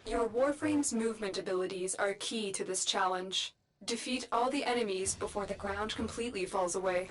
Your Warframe's movement abilities are key to this challenge. Defeat all the enemies before the ground completely falls away.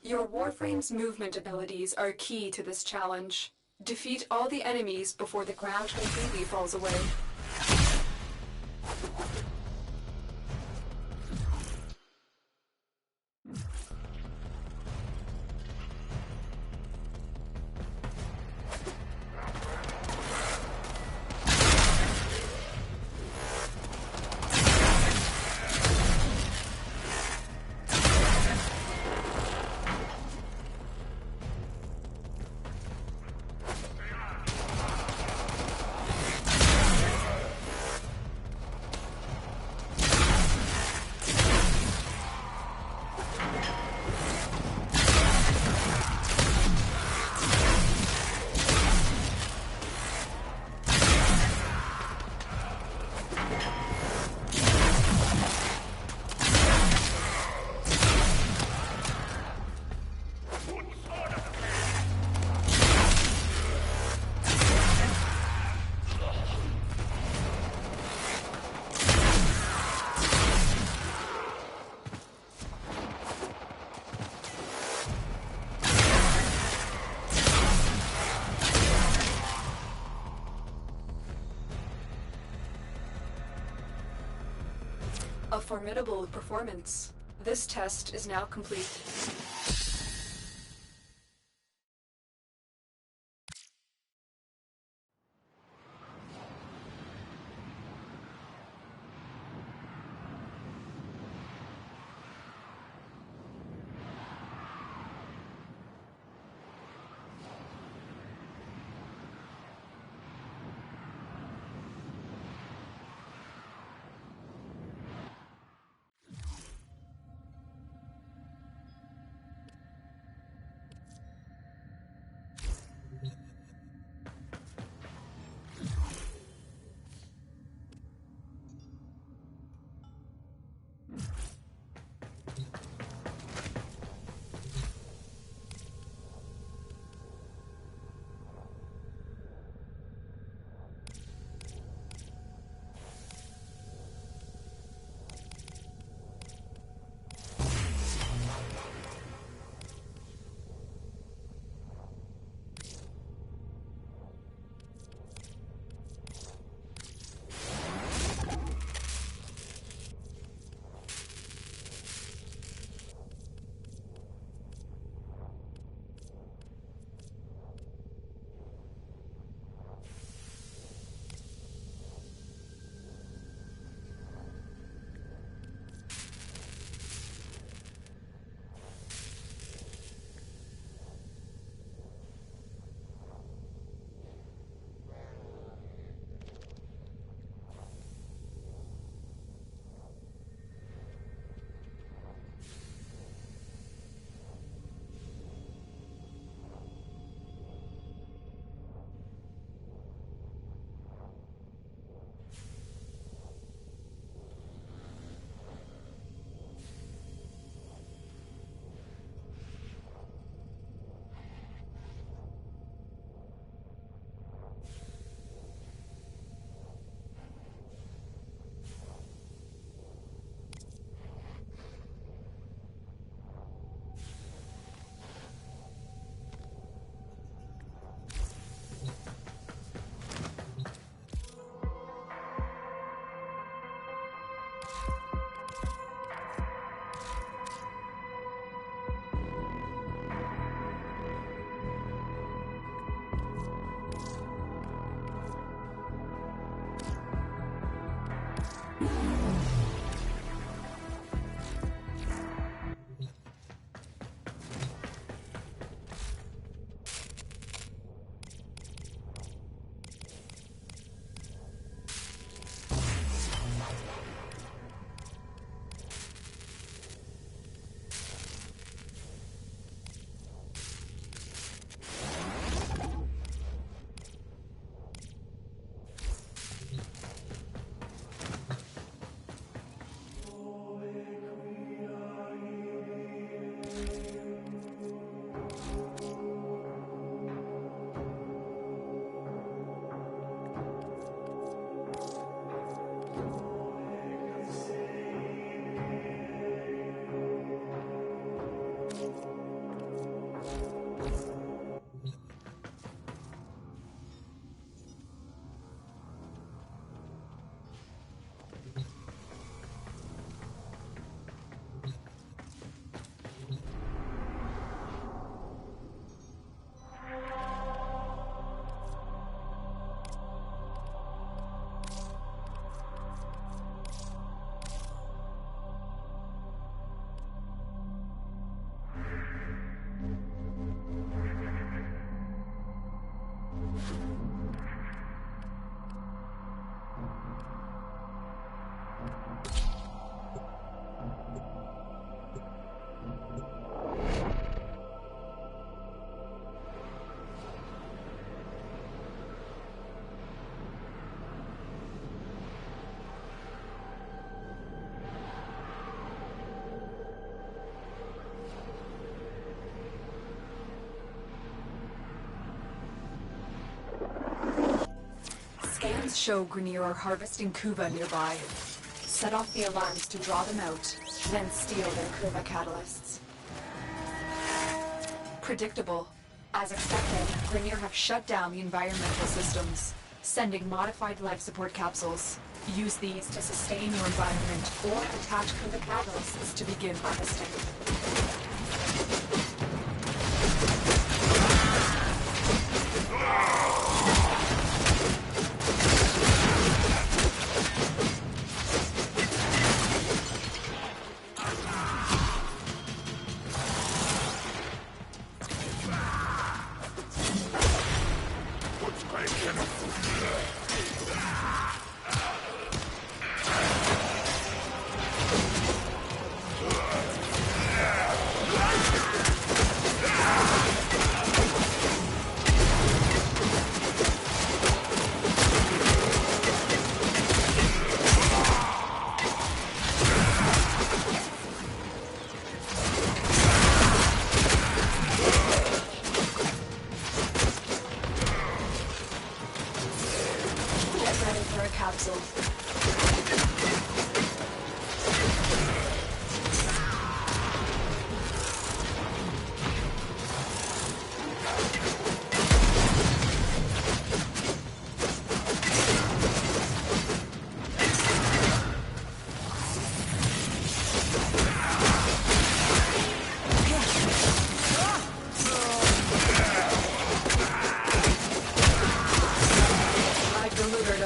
Your Warframe's movement abilities are key to this challenge. Defeat all the enemies before the ground completely falls away. A formidable performance. This test is now complete. Scans show Grineer are harvesting Kuva nearby. Set off the alarms to draw them out, then steal their Kuva catalysts. Predictable. As expected, Grineer have shut down the environmental systems, sending modified life support capsules. Use these to sustain your environment or attach Kuva catalysts to begin harvesting.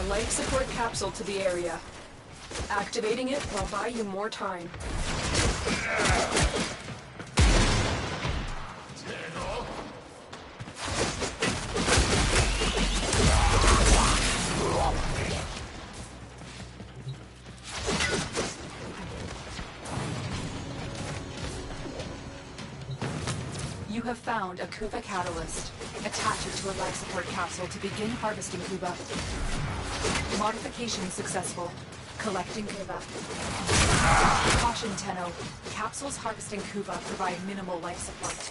Life support capsule to the area. Activating it will buy you more time. You have found a Kuva catalyst. Attach it to a life support capsule to begin harvesting Kuva. Modification successful. Collecting Kuva. Caution, Tenno. Capsules harvesting Kuva provide minimal life support.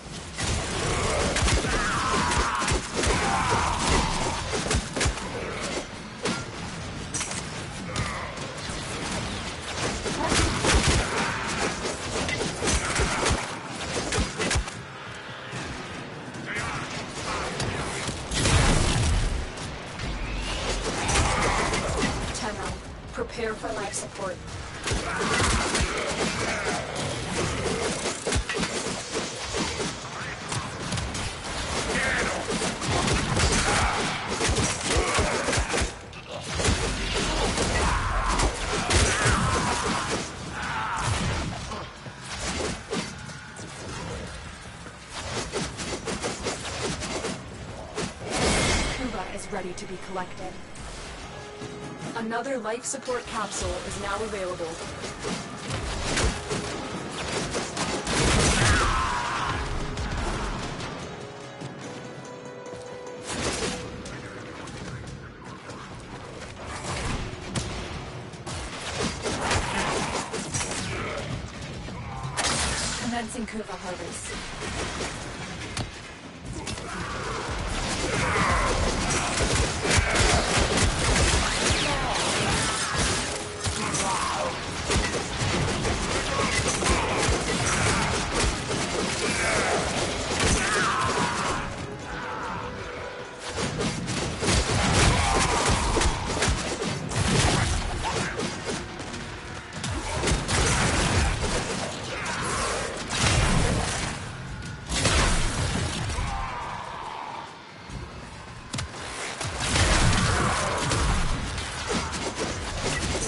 Prepare for life support. Kuva is ready to be collected. Another life support capsule is now available. Commencing Kuva harvest.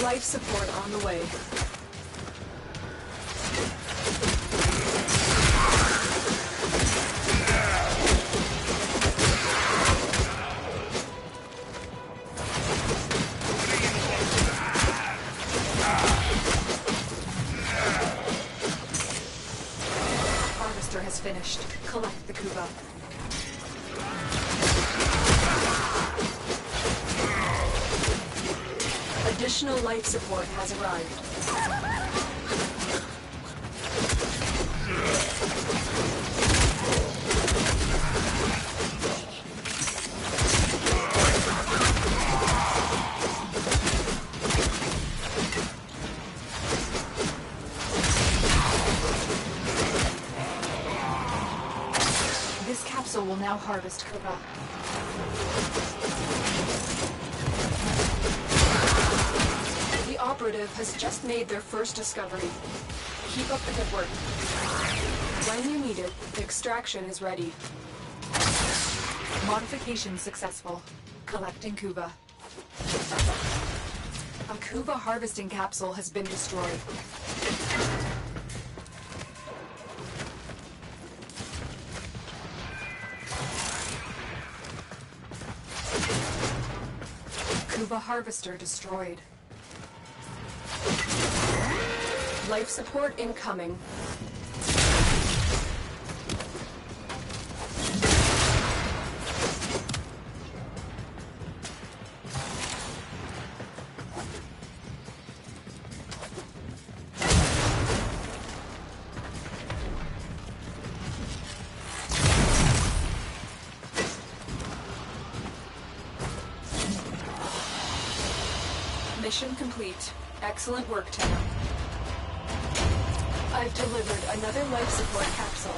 Life support on the way. Harvester has finished. Collect the Kuva. Additional life support has arrived. This capsule will now harvest Kuva. Operative has just made their first discovery. Keep up the good work. When you need it, the extraction is ready. Modification successful. Collecting Kuva. A Kuva harvesting capsule has been destroyed. Kuva harvester destroyed. Life support incoming. Mission complete. Excellent work, Tenno. I've delivered another life support capsule.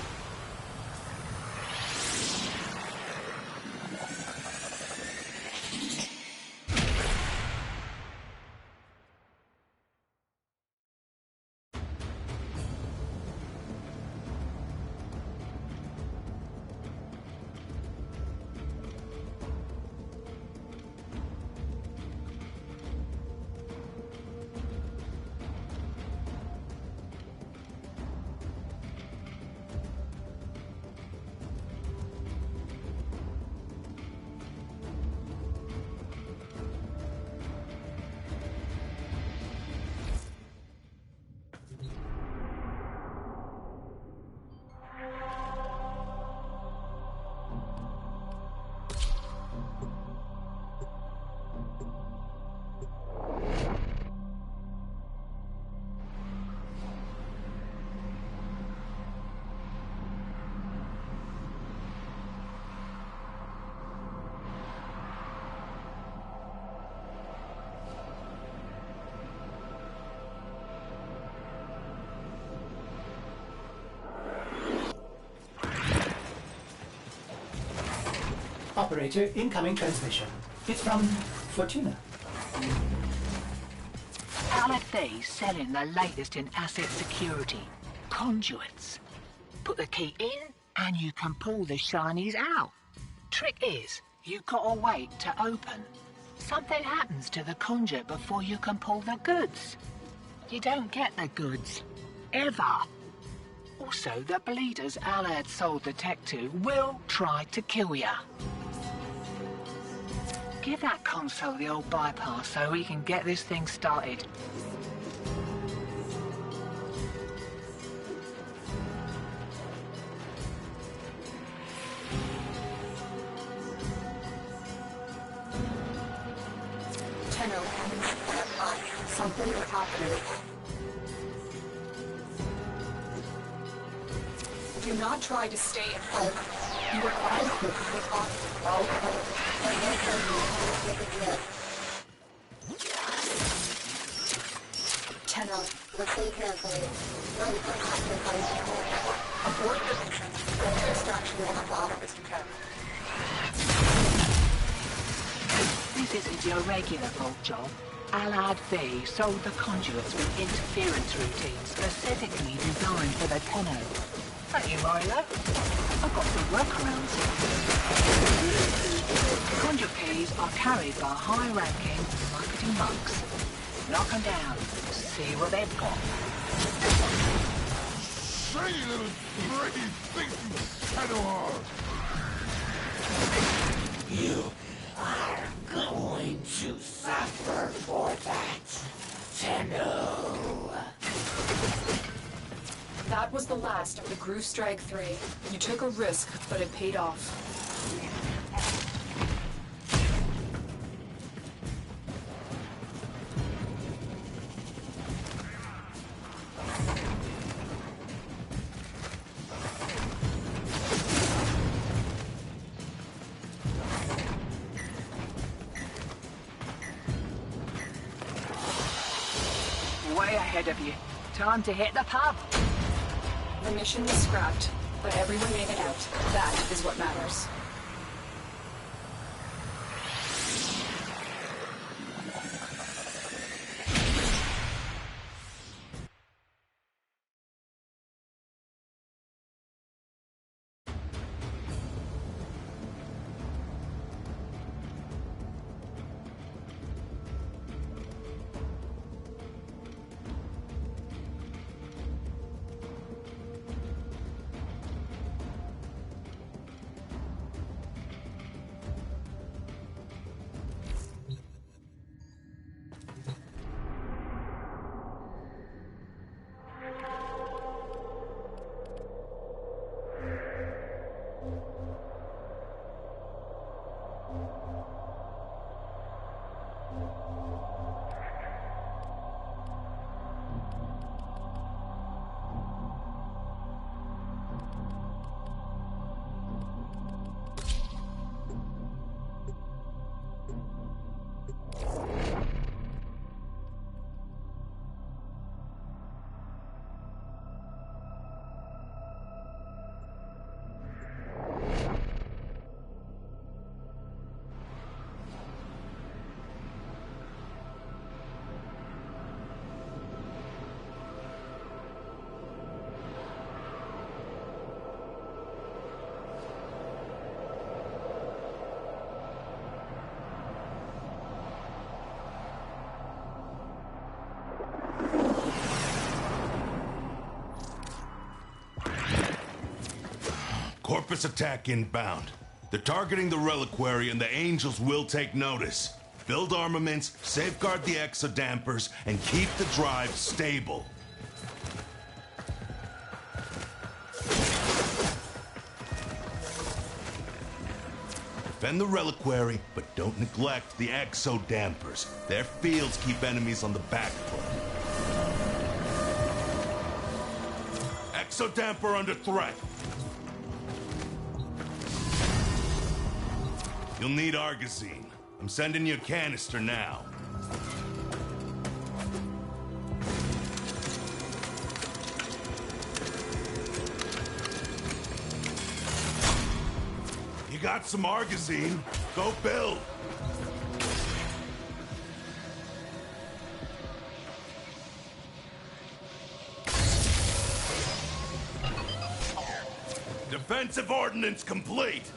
Operator, incoming transmission. It's from Fortuna. LFA selling the latest in asset security. Conduits. Put the key in and you can pull the shinies out. Trick is, you've got to wait to open. Something happens to the conduit before you can pull the goods. You don't get the goods. Ever. Also, the bleeders Alad sold the tech to will try to kill ya. Give that console the old bypass so we can get this thing started. Tenno, something is happening. Do not try to stay in front. You are Tenno. Listen carefully. Abort the mission. Go to extraction and as far as you can. This isn't your regular vault job. Alad V sold the conduits with interference routines specifically designed for the Tenno. Thank you, Milo. I've got some workarounds. Conduit keys are carried by high-ranking marketing monks. Knock them down. See what they've got. Shiny little brave thing, Shadowar! You are going to suffer for that, Tenno. That was the last of the Groove Strike 3. You took a risk, but it paid off. Way ahead of you. Time to hit the pub. The mission was scrapped, but everyone made it out. That is what matters. Corpus attack inbound. They're targeting the reliquary and the Angels will take notice. Build armaments, safeguard the exodampers, and keep the drive stable. Defend the reliquary, but don't neglect the exodampers. Their fields keep enemies on the back foot. Exodamper under threat. You'll need Argosine. I'm sending you a canister now. You got some Argosine? Go build! Defensive ordnance complete!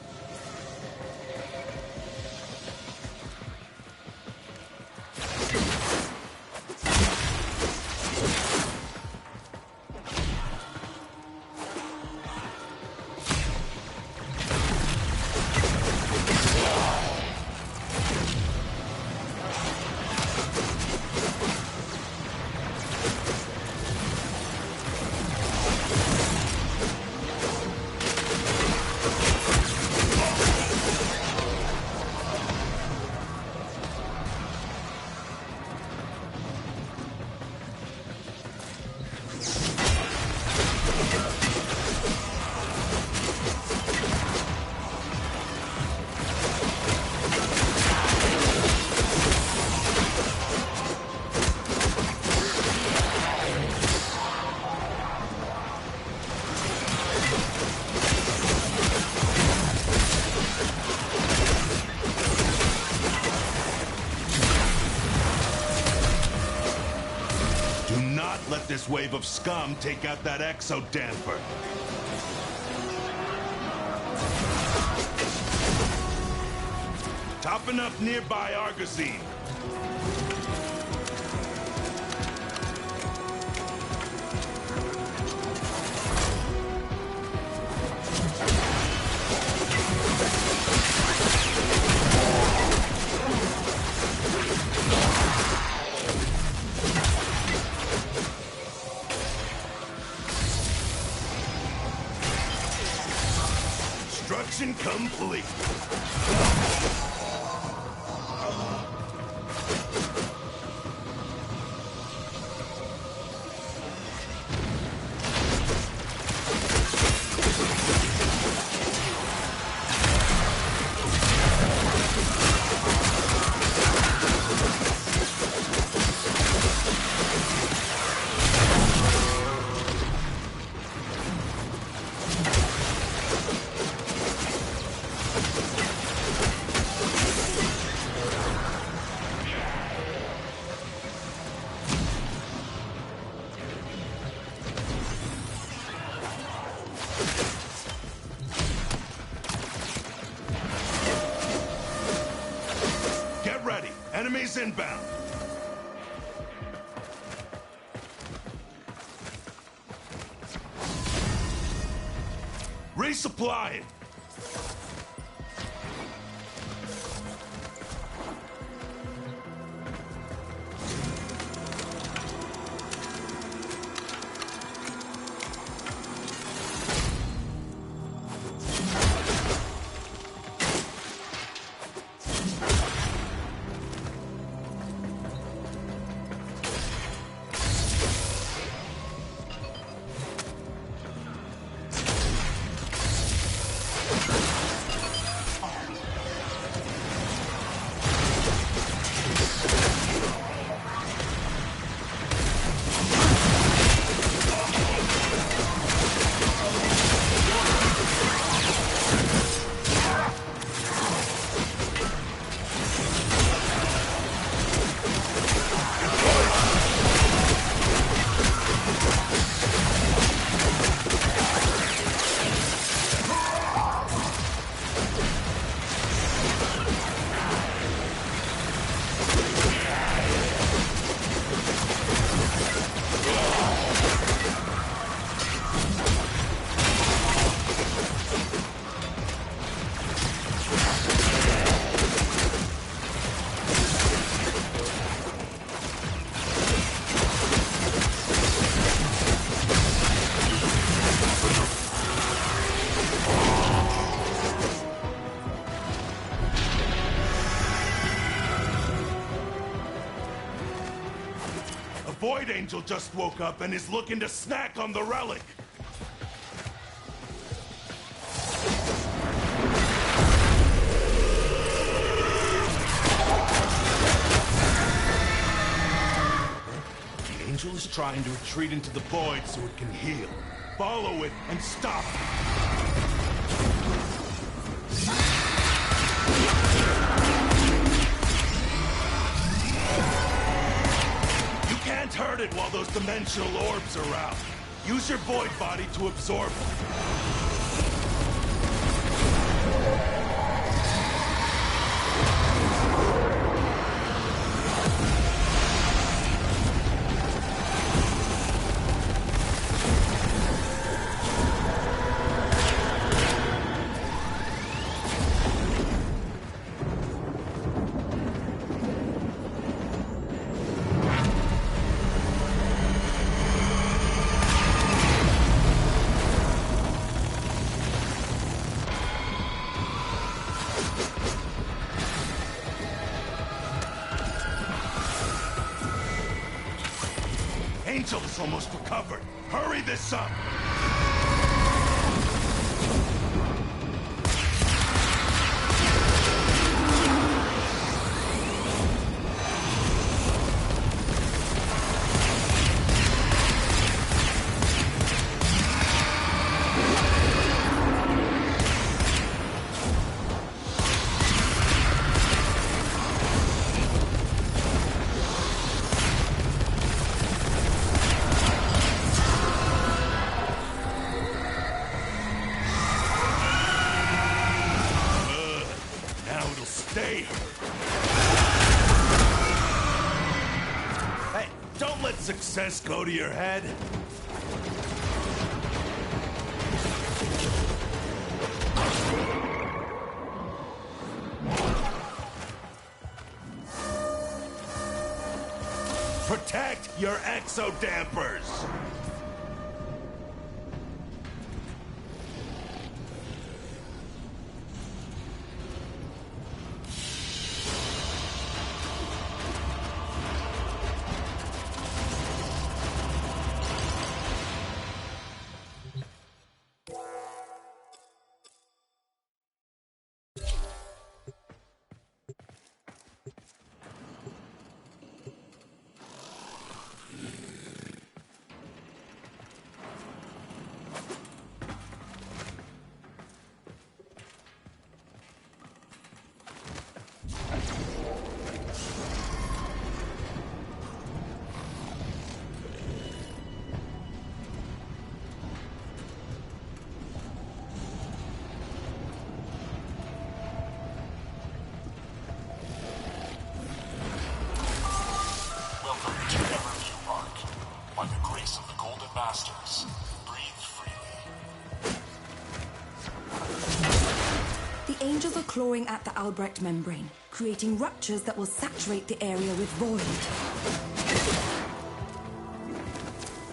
this wave of scum take out that exo damper. Topping up nearby Argosine. Construction complete. Get ready. Enemies inbound. Resupplying. Void Angel just woke up and is looking to snack on the relic. The Angel is trying to retreat into the void so it can heal. Follow it and stop it. Can't hurt it while those dimensional orbs are out. Use your void body to absorb them. Angel is almost recovered. Hurry this up! process go to your head? Protect your exodampers! Masters. Breathe freely. The Angels are clawing at the Albrecht membrane, creating ruptures that will saturate the area with void.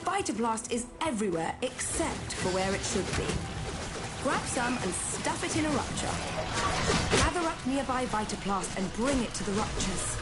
Vitablast is everywhere except for where it should be. Grab some and stuff it in a rupture. Gather up nearby Vitablast and bring it to the ruptures.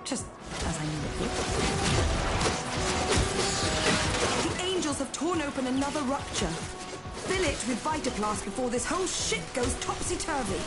Just as I knew it would. The Angels have torn open another rupture. Fill it with Vitablast before this whole shit goes topsy-turvy.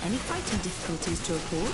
Any fighting difficulties to report?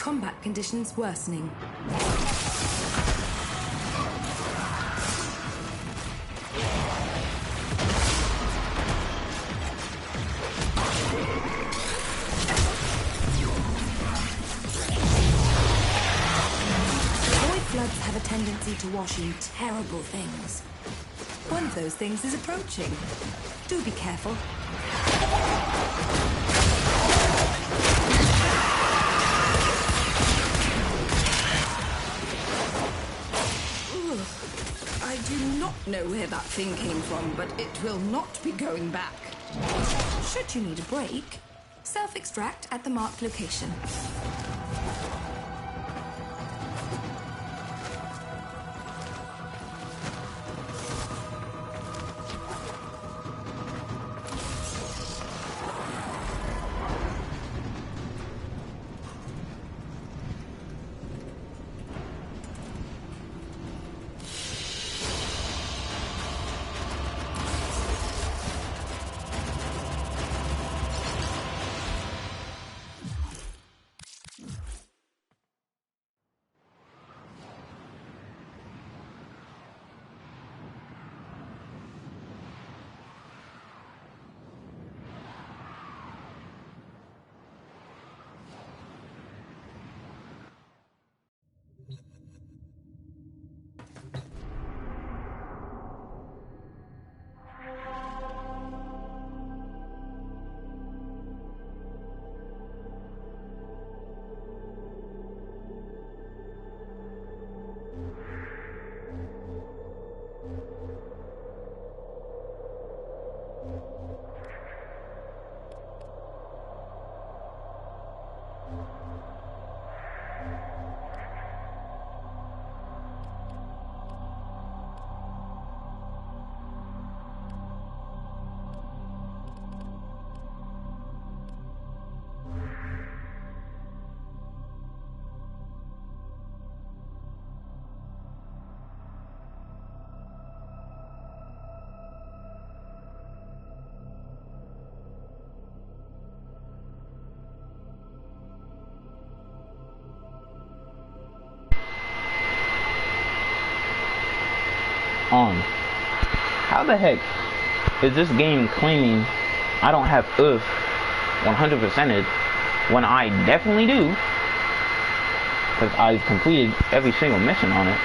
combat conditions worsening. Void floods have a tendency to wash in terrible things. One of those things is approaching. Do be careful. I do not know where that thing came from, but it will not be going back. Should you need a break, self-extract at the marked location. How the heck is this game claiming I don't have Earth 100%ed when I definitely do? Because I've completed every single mission on it.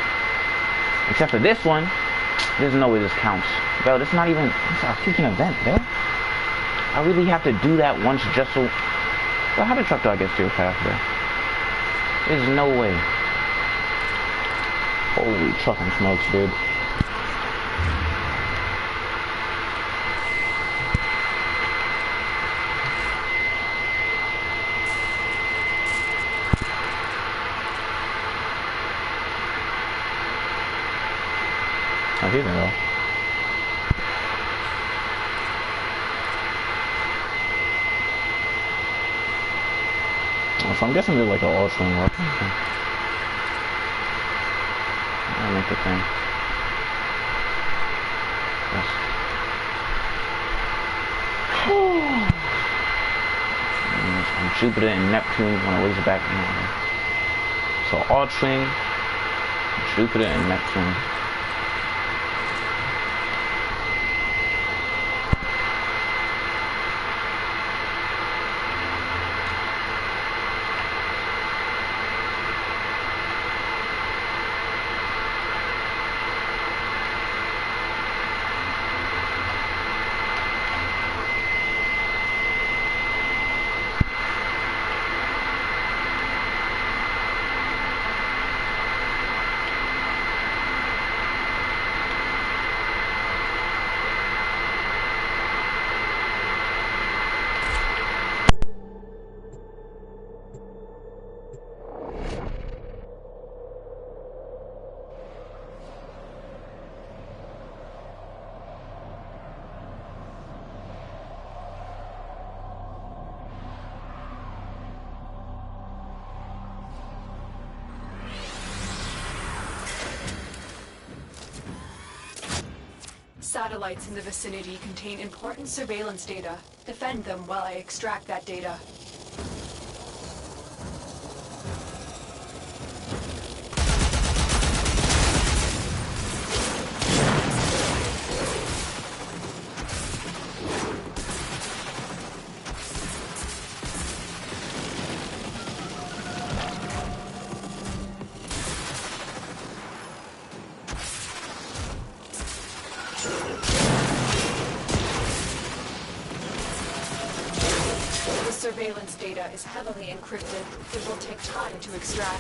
Except for this one. There's no way this counts. Bro, this is not even... It's a freaking event, bro. I really have to do that once just so... Bro, how the truck do I get steer fast, bro? There's no way. Holy trucking smokes, dude. Oh, here they go. So I'm guessing they're like an all-swing weapon. I'll make the thing. Yes. And Jupiter and Neptune when it weighs back. So all-swing, Jupiter and Neptune. Satellites in the vicinity contain important surveillance data. Defend them while I extract that data. Surveillance data is heavily encrypted. It will take time to extract.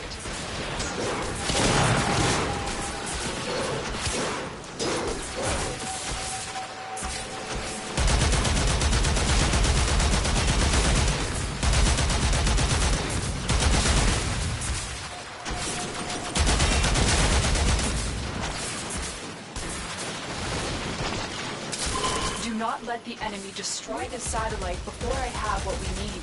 Do not let the enemy destroy the satellite before I have what we need.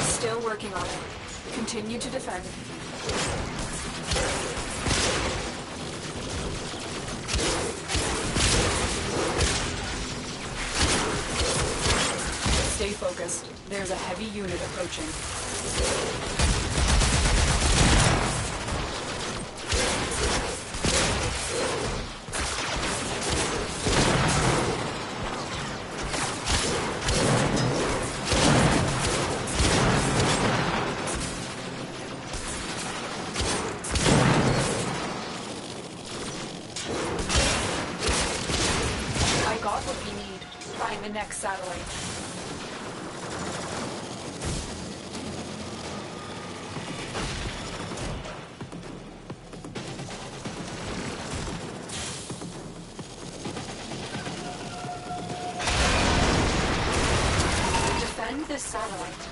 Still working on it. Continue to defend. Stay focused. There's a heavy unit approaching. I got what we need. Find the next satellite. Defend this satellite.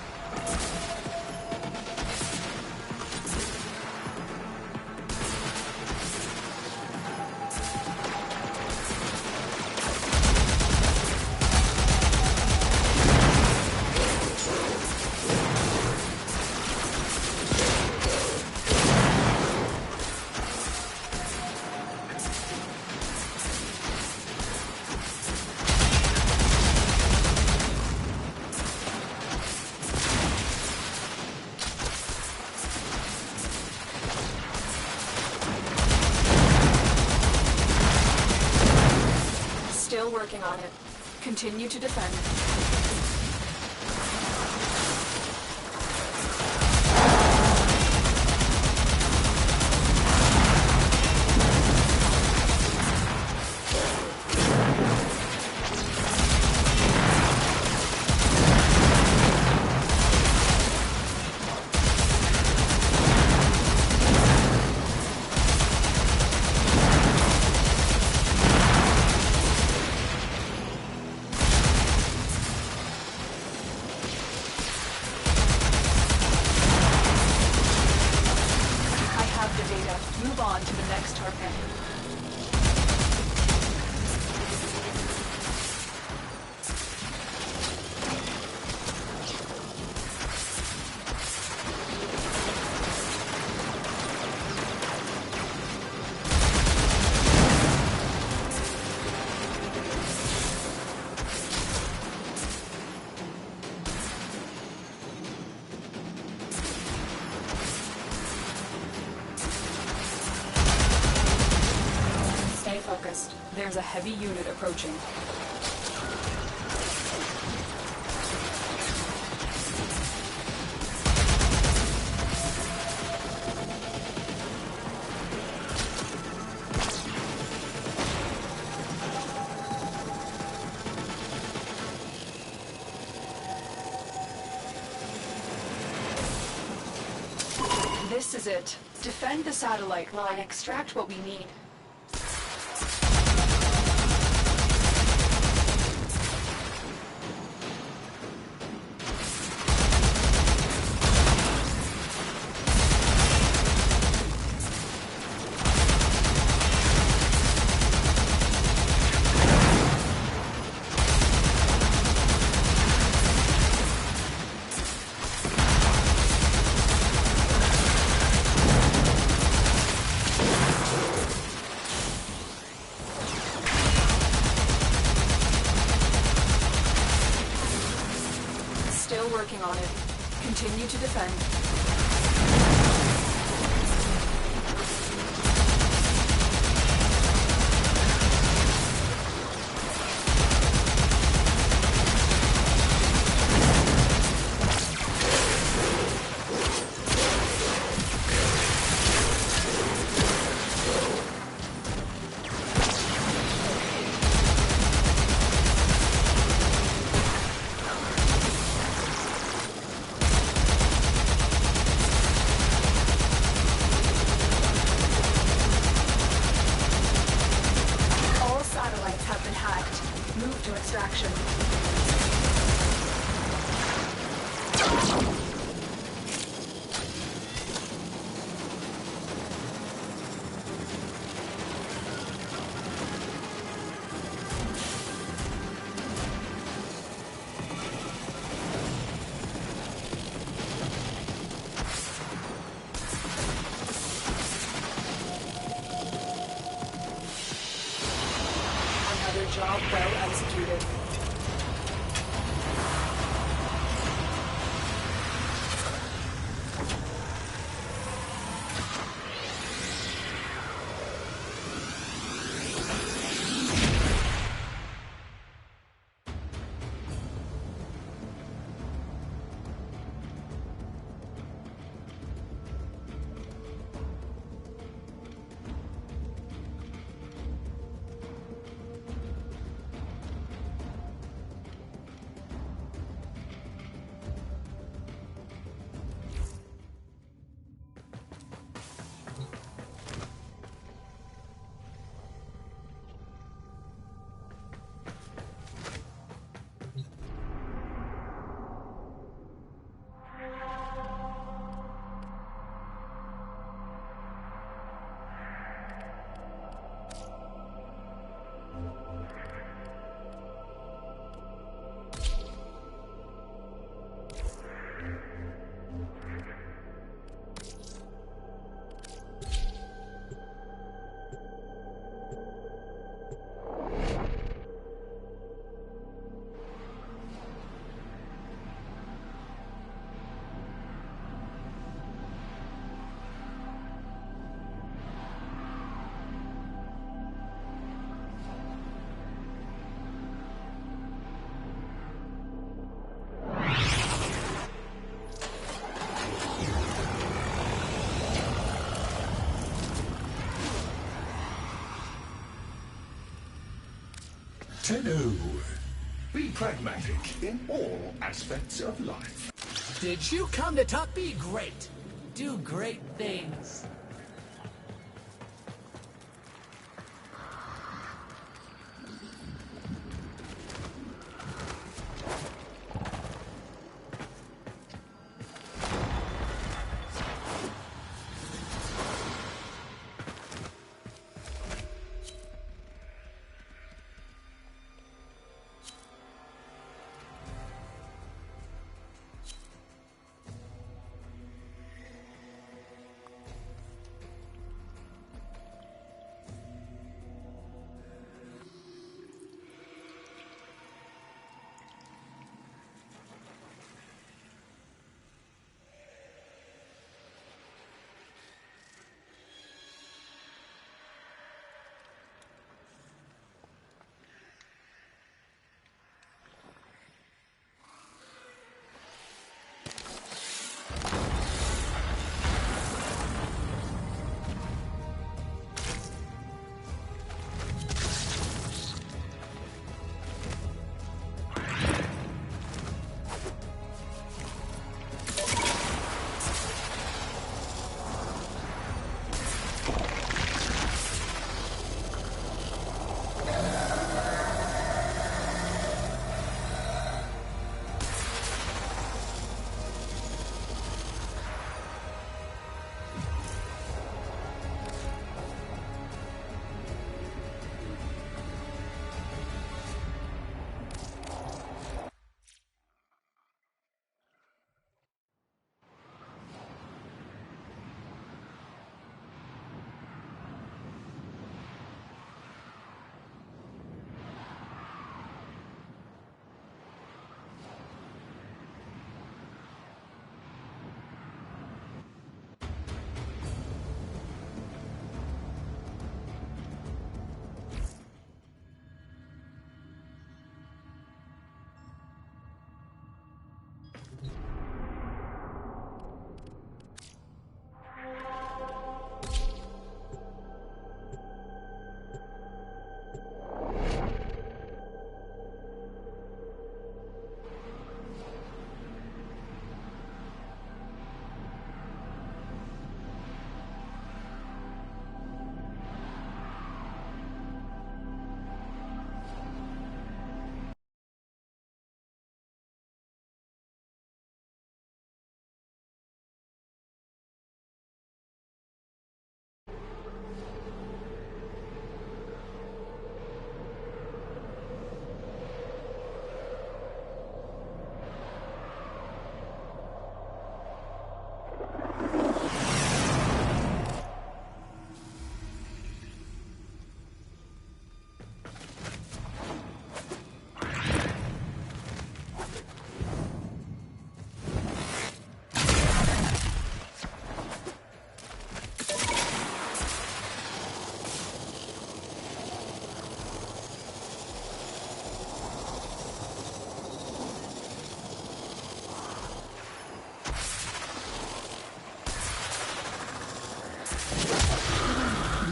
Still working on it. Continue to defend. I have the data. Move on to the next target. Stay focused. There's a heavy unit approaching. This is it. Defend the satellite while I extract what we need. working on it. Continue to defend. All satellites have been hacked. Move to extraction. Another job well executed. Tenno. Be pragmatic in all aspects of life. Did you come to talk? Be great. Do great things.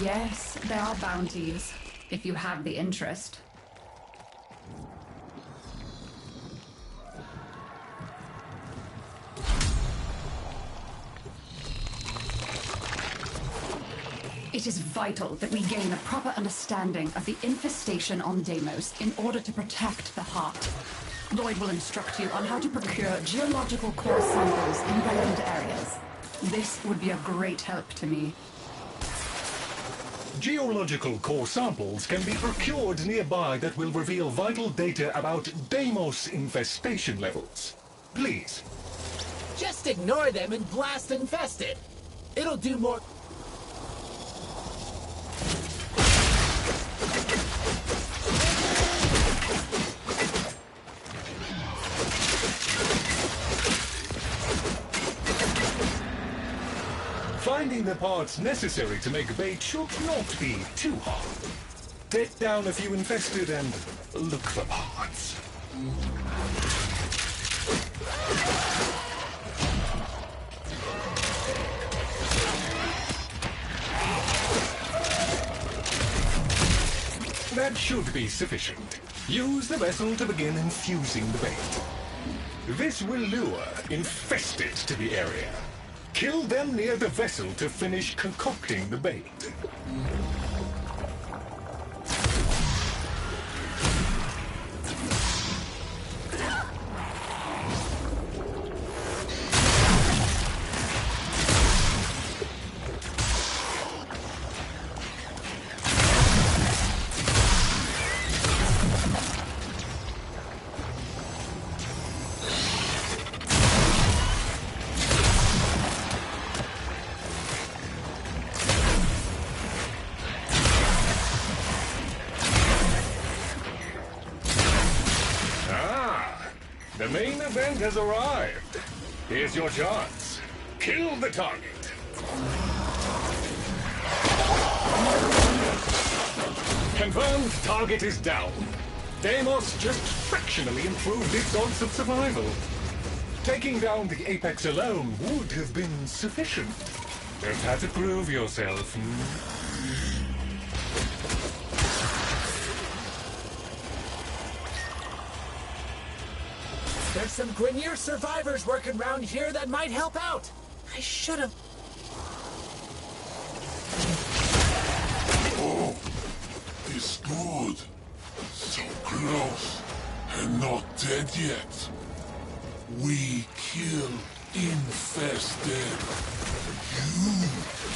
Yes, there are bounties, if you have the interest. It is vital that we gain a proper understanding of the infestation on Deimos in order to protect the heart. Lloyd will instruct you on how to procure geological core samples in relevant areas. This would be a great help to me. Geological core samples can be procured nearby that will reveal vital data about Deimos infestation levels. Please. Just ignore them and blast Infested. It'll do more... Finding the parts necessary to make bait should not be too hard. Take down a few infested and look for parts. That should be sufficient. Use the vessel to begin infusing the bait. This will lure infested to the area. Kill them near the vessel to finish concocting the bait. The main event has arrived. Here's your chance. Kill the target. Confirmed, target is down. Deimos just fractionally improved its odds of survival. Taking down the Apex alone would have been sufficient. Don't have to prove yourself. There's some Grineer survivors working around here that might help out. I should have... Oh, it's good. So close, and not dead yet. We kill infested. You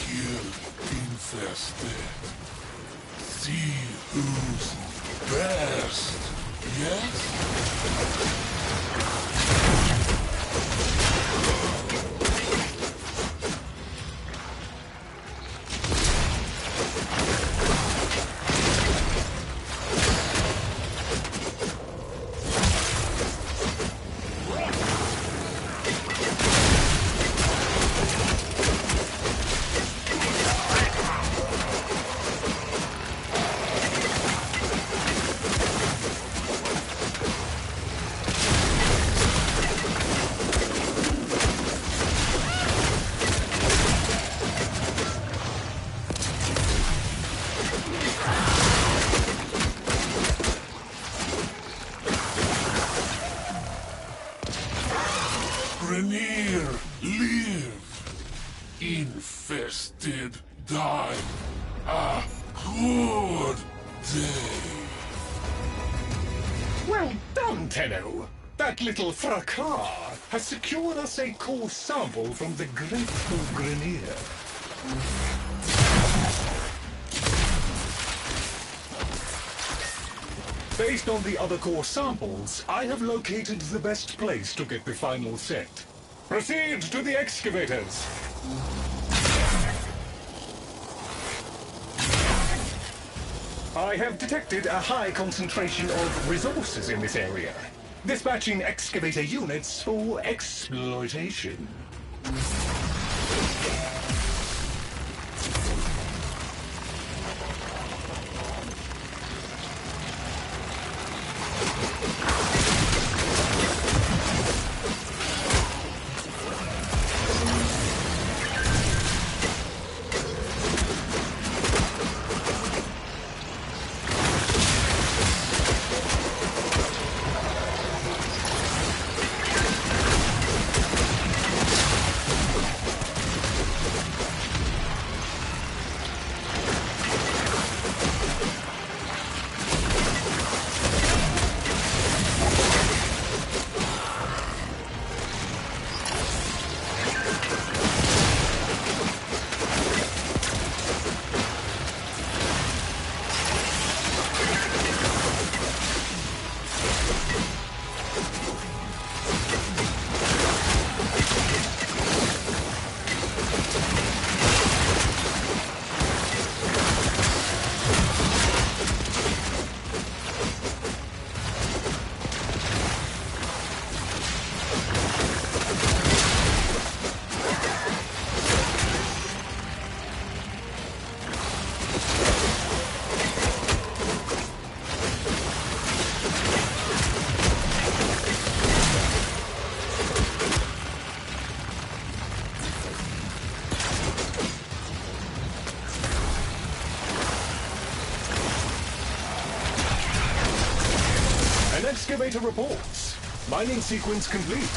kill infested. See who's best, yes? Grineer, live. Infested, die. A good day. Well done, Tenno. That little fracas has secured us a core sample from the grateful Grineer. Based on the other core samples, I have located the best place to get the final set. Proceed to the excavators. I have detected a high concentration of resources in this area. Dispatching excavator units for exploitation. Data reports. Mining sequence complete.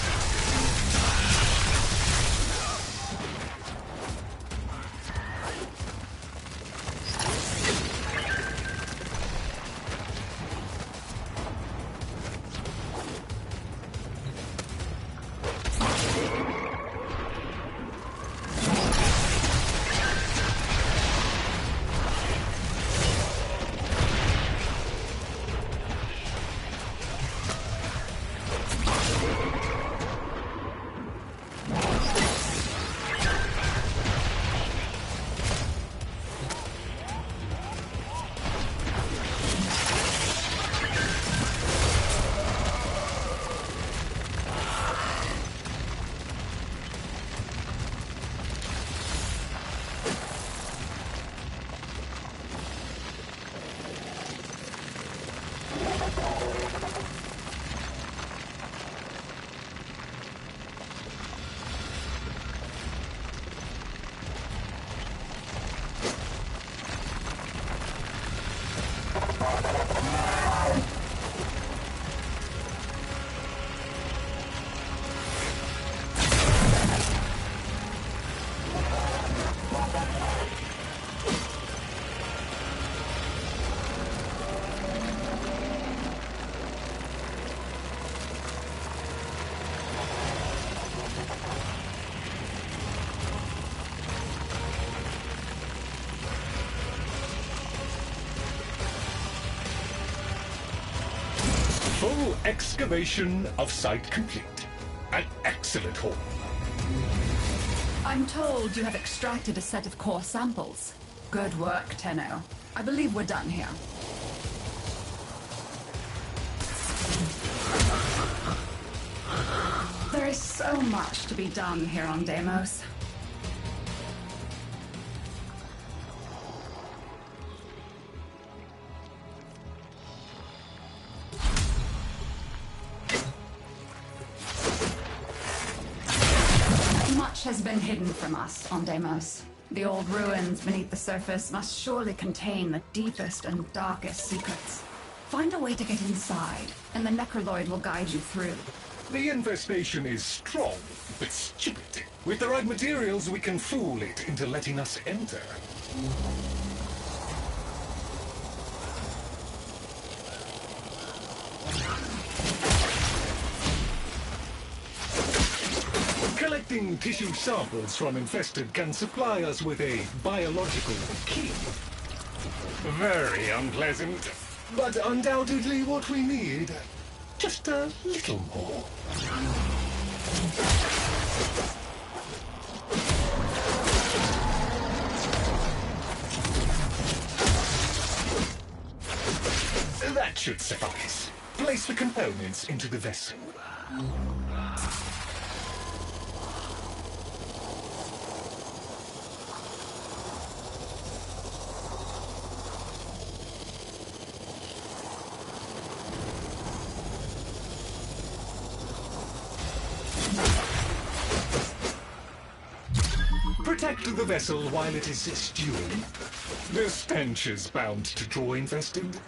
Full excavation of site complete. An excellent haul. I'm told you have extracted a set of core samples. Good work, Tenno. I believe we're done here. There is so much to be done here on Deimos. Has been hidden from us on Deimos. The old ruins beneath the surface must surely contain the deepest and darkest secrets. Find a way to get inside, and the Necroloid will guide you through. The infestation is strong, but stupid. With the right materials, we can fool it into letting us enter. Collecting tissue samples from infested can supply us with a biological key. Very unpleasant, but undoubtedly what we need. Just a little more. That should suffice. Place the components into the vessel. Protect the vessel while it is stewing. The stench is bound to draw infested.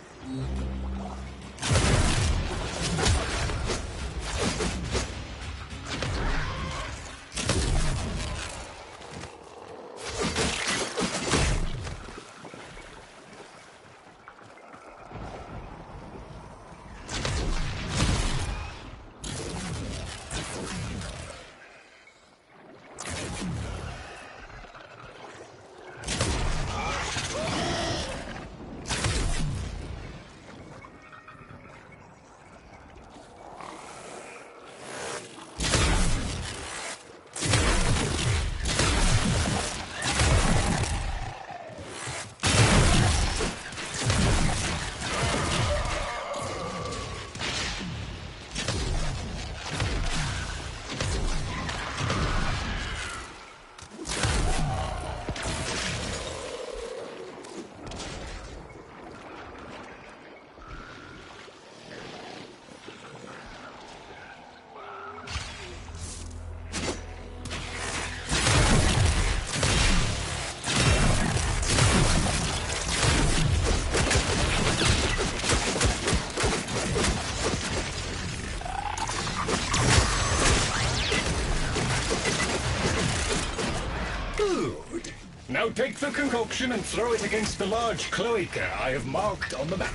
Now take the concoction and throw it against the large cloaca I have marked on the map.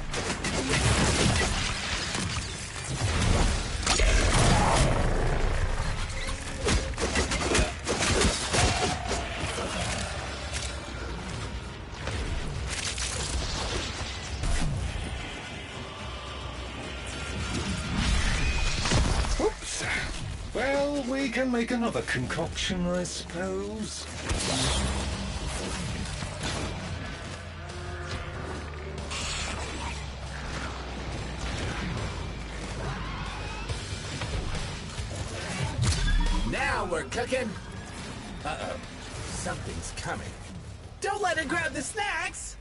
Oops. Well, we can make another concoction, I suppose. Now we're cooking. Uh-oh. Something's coming. Don't let it grab the snacks!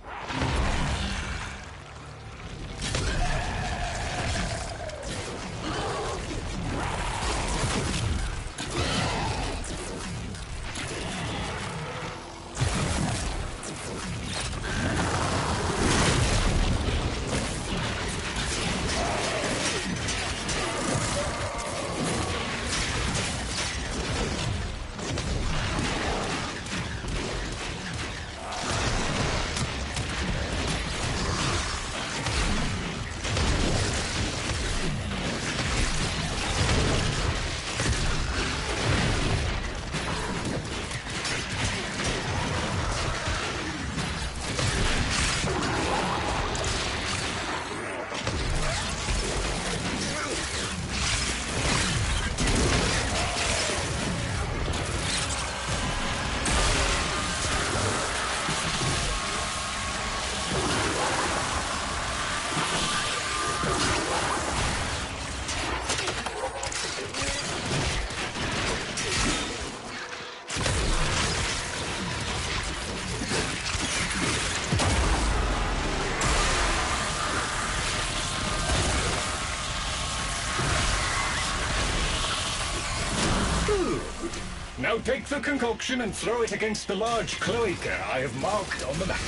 Now take the concoction and throw it against the large cloaca I have marked on the map.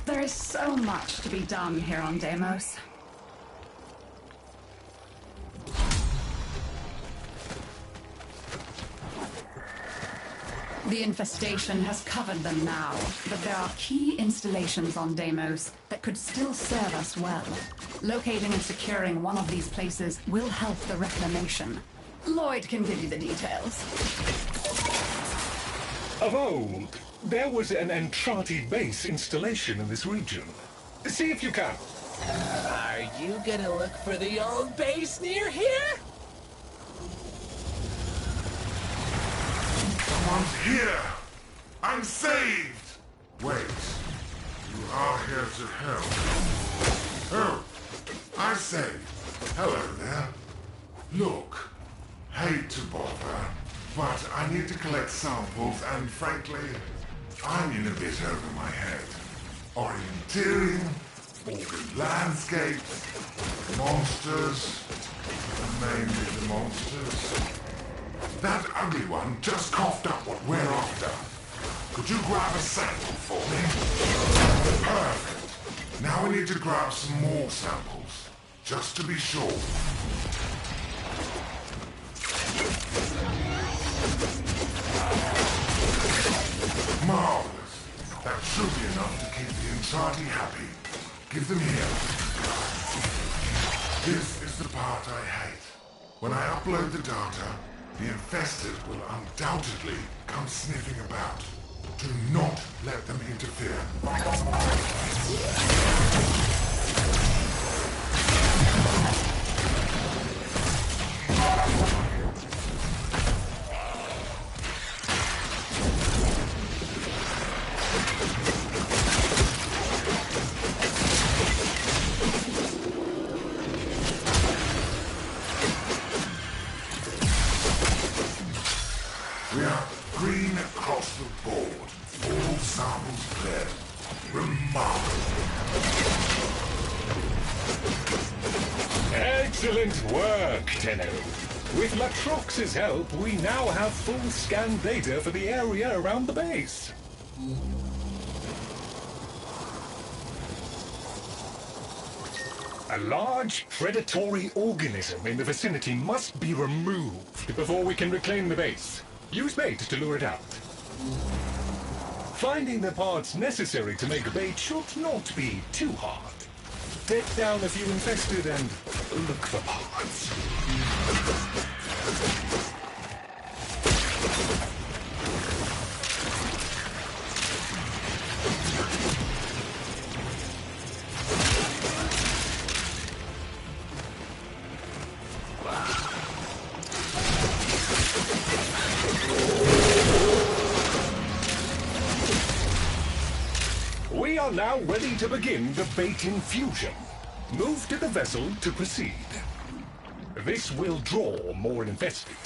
There is so much to be done here on Deimos. The infestation has covered them now, but there are key installations on Deimos that could still serve us well. Locating and securing one of these places will help the reclamation. Lloyd can give you the details. Of old, there was an Entrati base installation in this region. See if you can. Are you gonna look for the old base near here? Someone's here! I'm saved! Wait, you are here to help. Oh, I say, hello there. Look, hate to bother, but I need to collect samples and frankly, I'm in a bit over my head. Orienteering, organ landscapes, monsters, mainly the monsters. That ugly one just coughed up what we're after. Could you grab a sample for me? Perfect. Now we need to grab some more samples, just to be sure. Marvelous. That should be enough to keep the Entrati happy. Give them here. This is the part I hate. When I upload the data, the infested will undoubtedly come sniffing about. Do not let them interfere. We are green across the board. All samples cleared. Remarkable. Excellent work, Tenno. With Latrox's help, we now have full scan data for the area around the base. A large predatory organism in the vicinity must be removed before we can reclaim the base. Use bait to lure it out. Finding the parts necessary to make bait should not be too hard. Take down a few infested and look for parts. We are now ready to begin the bait infusion. Move to the vessel to proceed. This will draw more infested.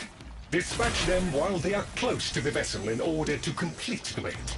Dispatch them while they are close to the vessel in order to complete the bait.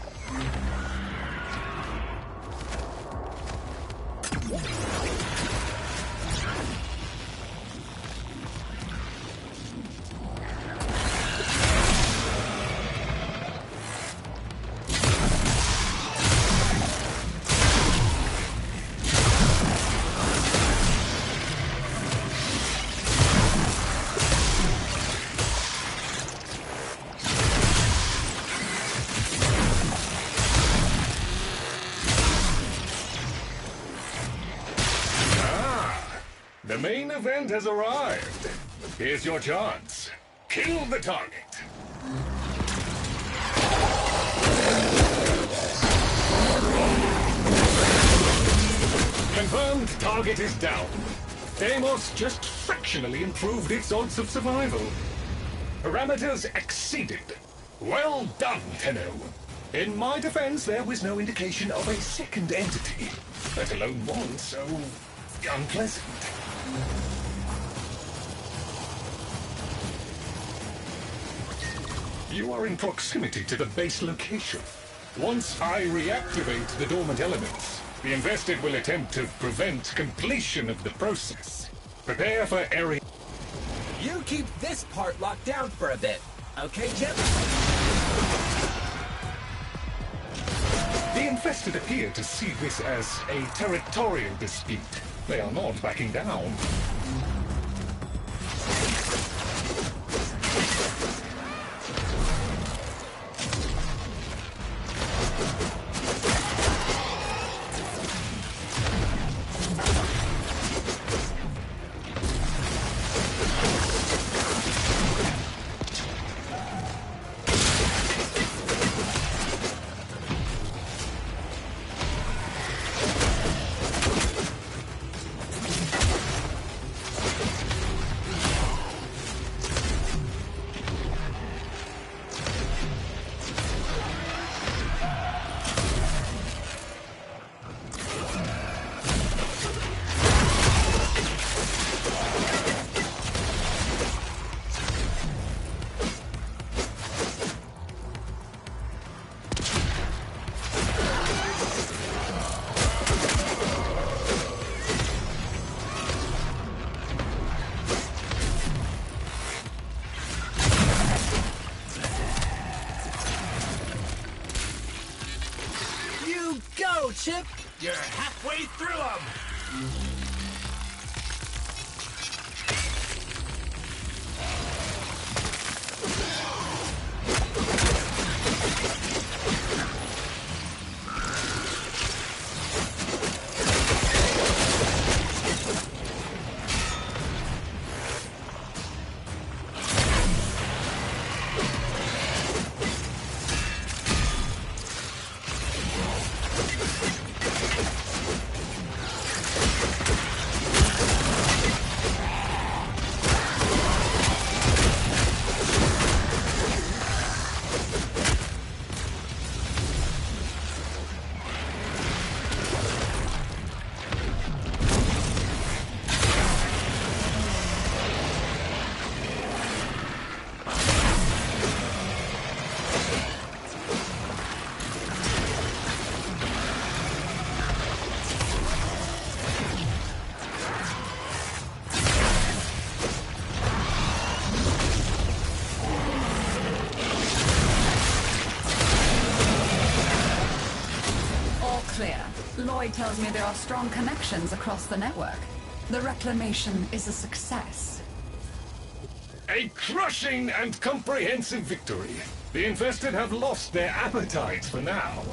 The main event has arrived. Here's your chance. Kill the target. Confirmed target is down. Deimos just fractionally improved its odds of survival. Parameters exceeded. Well done, Tenno. In my defense, there was no indication of a second entity, let alone one so unpleasant. You are in proximity to the base location. Once I reactivate the dormant elements, the infested will attempt to prevent completion of the process. Prepare for area... You keep this part locked down for a bit, okay, Chip? The infested appear to see this as a territorial dispute. They are not backing down. Chip, you're halfway through them! Lloyd tells me there are strong connections across the network. The reclamation is a success. A crushing and comprehensive victory. The infested have lost their appetite for now.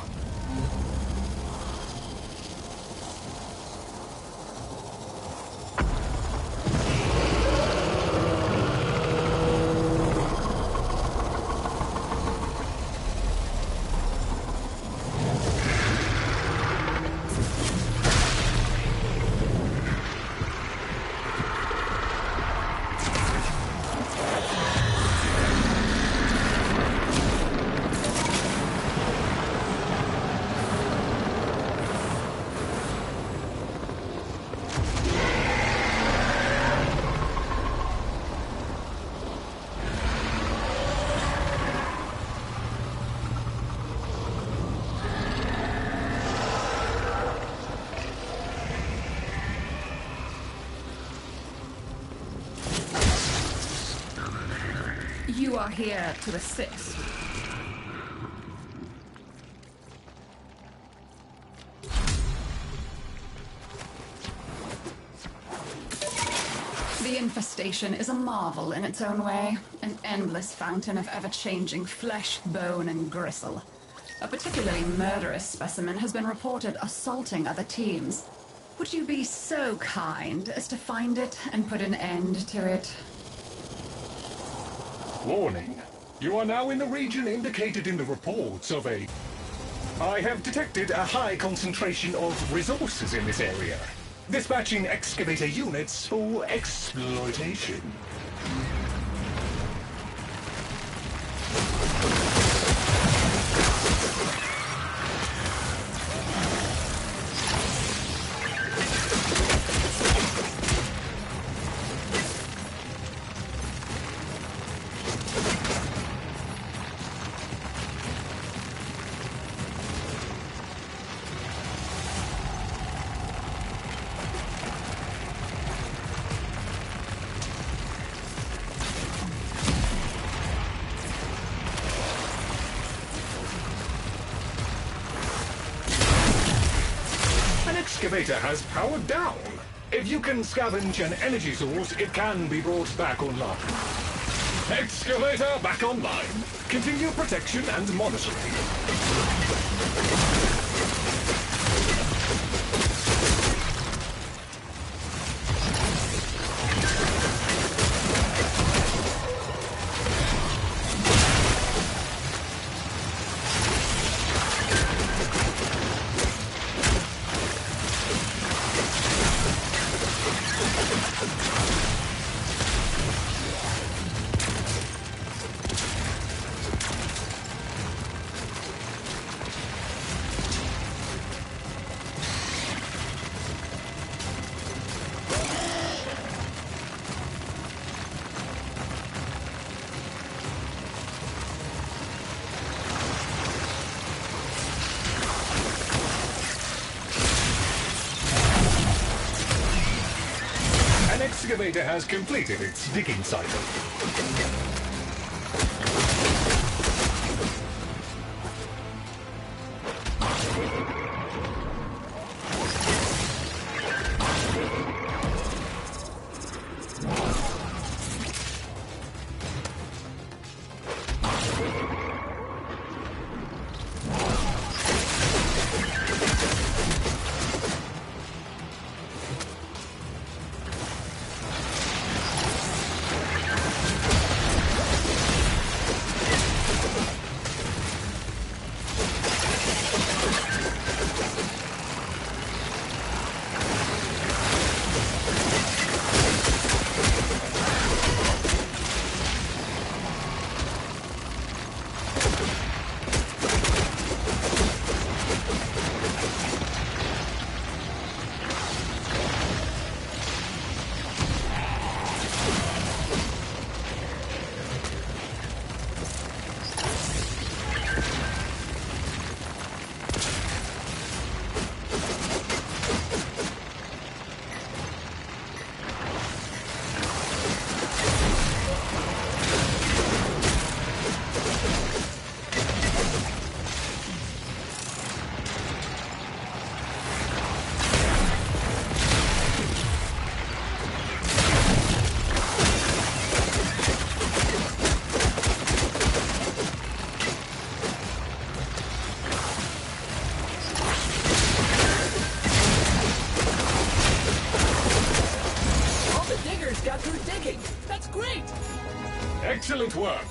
You are here to assist. The infestation is a marvel in its own way, an endless fountain of ever-changing flesh, bone, and gristle. A particularly murderous specimen has been reported assaulting other teams. Would you be so kind as to find it and put an end to it? Warning. You are now in the region indicated in the reports of a... I have detected a high concentration of resources in this area. Dispatching excavator units for exploitation. Excavator has powered down. If you can scavenge an energy source, it can be brought back online. Excavator back online. Continue protection and monitoring. Excavator has completed its digging cycle.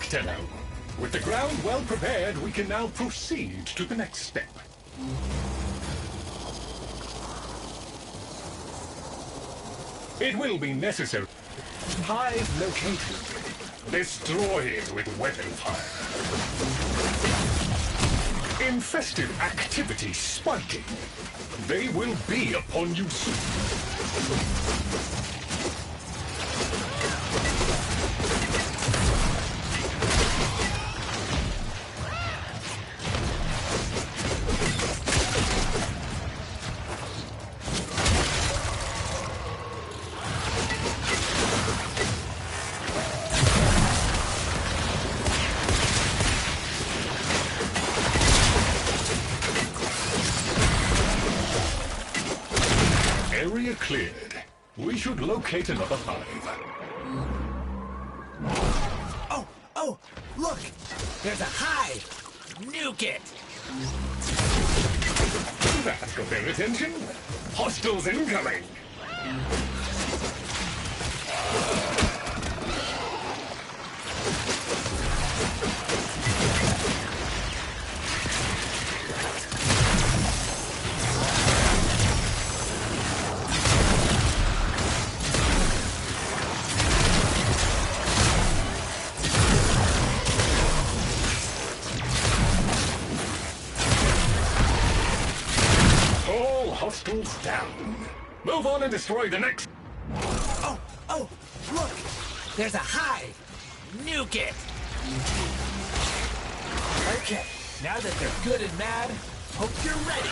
Tenno. With the ground well prepared, we can now proceed to the next step. It will be necessary. Hive located. Destroy it with weapon fire. Infested activity spiking. They will be upon you soon. Area cleared. We should locate another hive. Oh, look! There's a hive! Nuke it! That got their attention. Hostiles incoming! Hostiles down. Move on and destroy the next. Oh, look! There's a hive! Nuke it! Okay, now that they're good and mad, hope you're ready!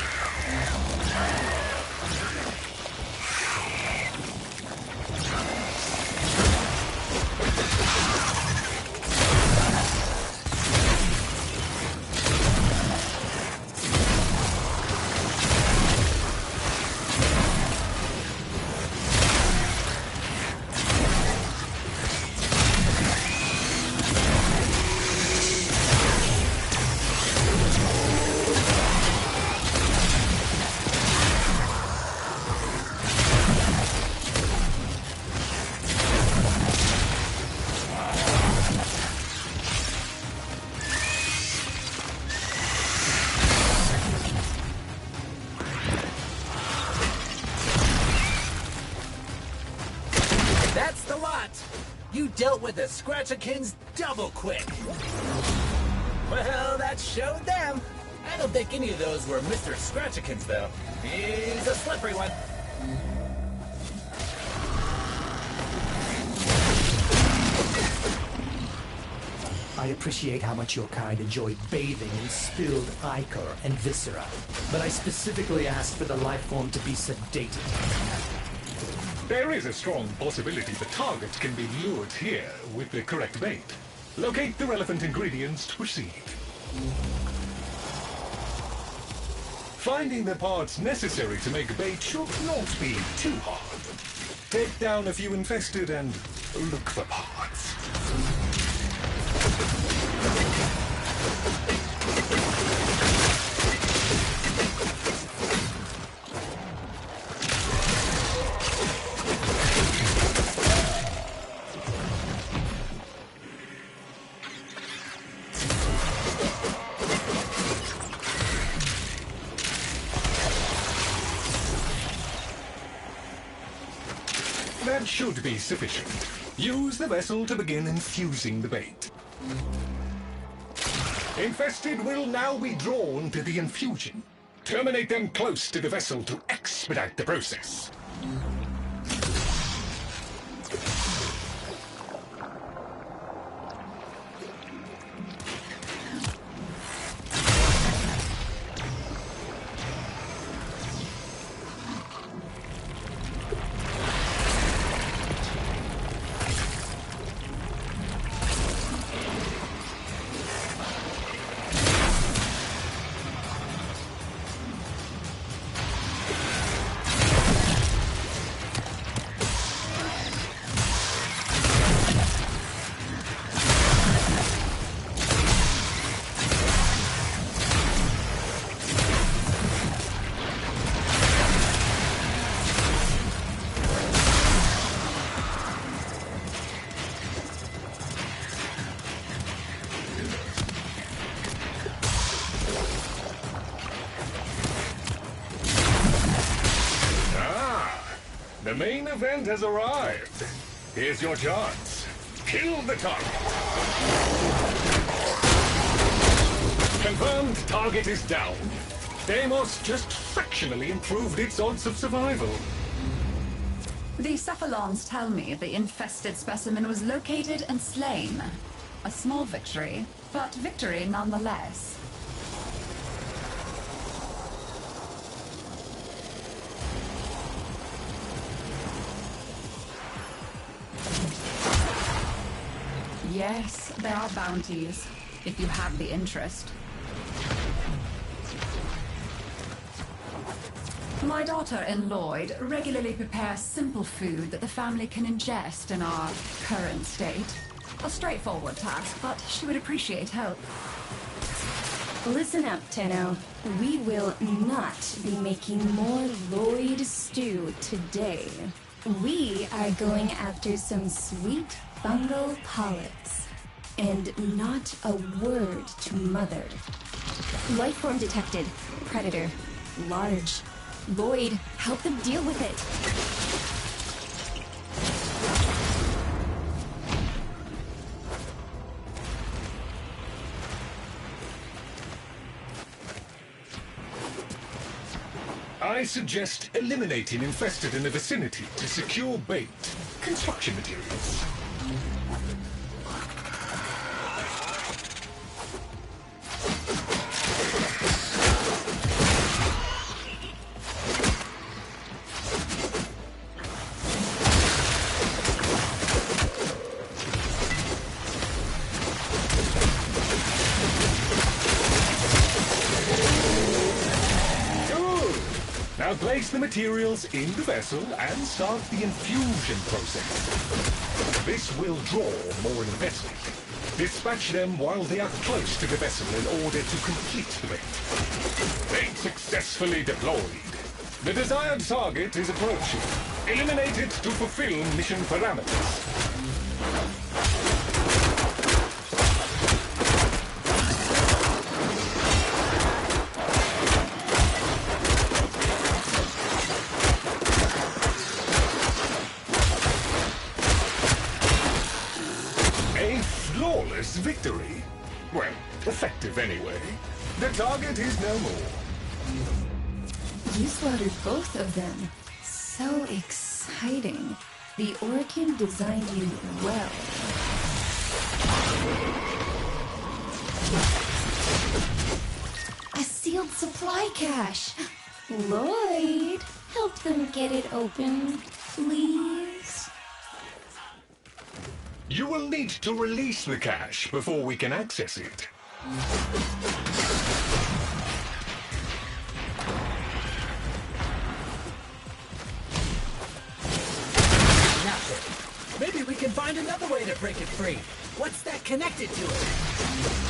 That's the lot! You dealt with the Scratchikins double quick! Well, that showed them! I don't think any of those were Mr. Scratchikins, though. He's a slippery one. I appreciate how much your kind enjoy bathing in spilled ichor and viscera, but I specifically asked for the life form to be sedated. There is a strong possibility the target can be lured here with the correct bait. Locate the relevant ingredients to proceed. Finding the parts necessary to make bait should not be too hard. Take down a few infested and look for parts. That should be sufficient. Use the vessel to begin infusing the bait. Infested will now be drawn to the infusion. Terminate them close to the vessel to expedite the process. The main event has arrived. Here's your chance. Kill the target. Confirmed target is down. Deimos just fractionally improved its odds of survival. The Cephalons tell me the infested specimen was located and slain. A small victory, but victory nonetheless. Yes, there are bounties, if you have the interest. My daughter and Lloyd regularly prepare simple food that the family can ingest in our current state. A straightforward task, but she would appreciate help. Listen up, Tenno. We will not be making more Lloyd stew today. We are going after some sweet fungal polyps. And not a word to Mother. Lifeform detected. Predator. Large. Lloyd, help them deal with it. I suggest eliminating infested in the vicinity to secure bait, construction materials. Now place the materials in the vessel and start the infusion process. This will draw more infested. Dispatch them while they are close to the vessel in order to complete the bait. Bait successfully deployed. The desired target is approaching. Eliminate it to fulfill mission parameters. Victory? Well, effective anyway. The target is no more. You slaughtered both of them. So exciting. The Orkin designed you well. A sealed supply cache. Lloyd, help them get it open, please. You will need to release the cache before we can access it. Now, maybe we can find another way to break it free. What's that connected to it?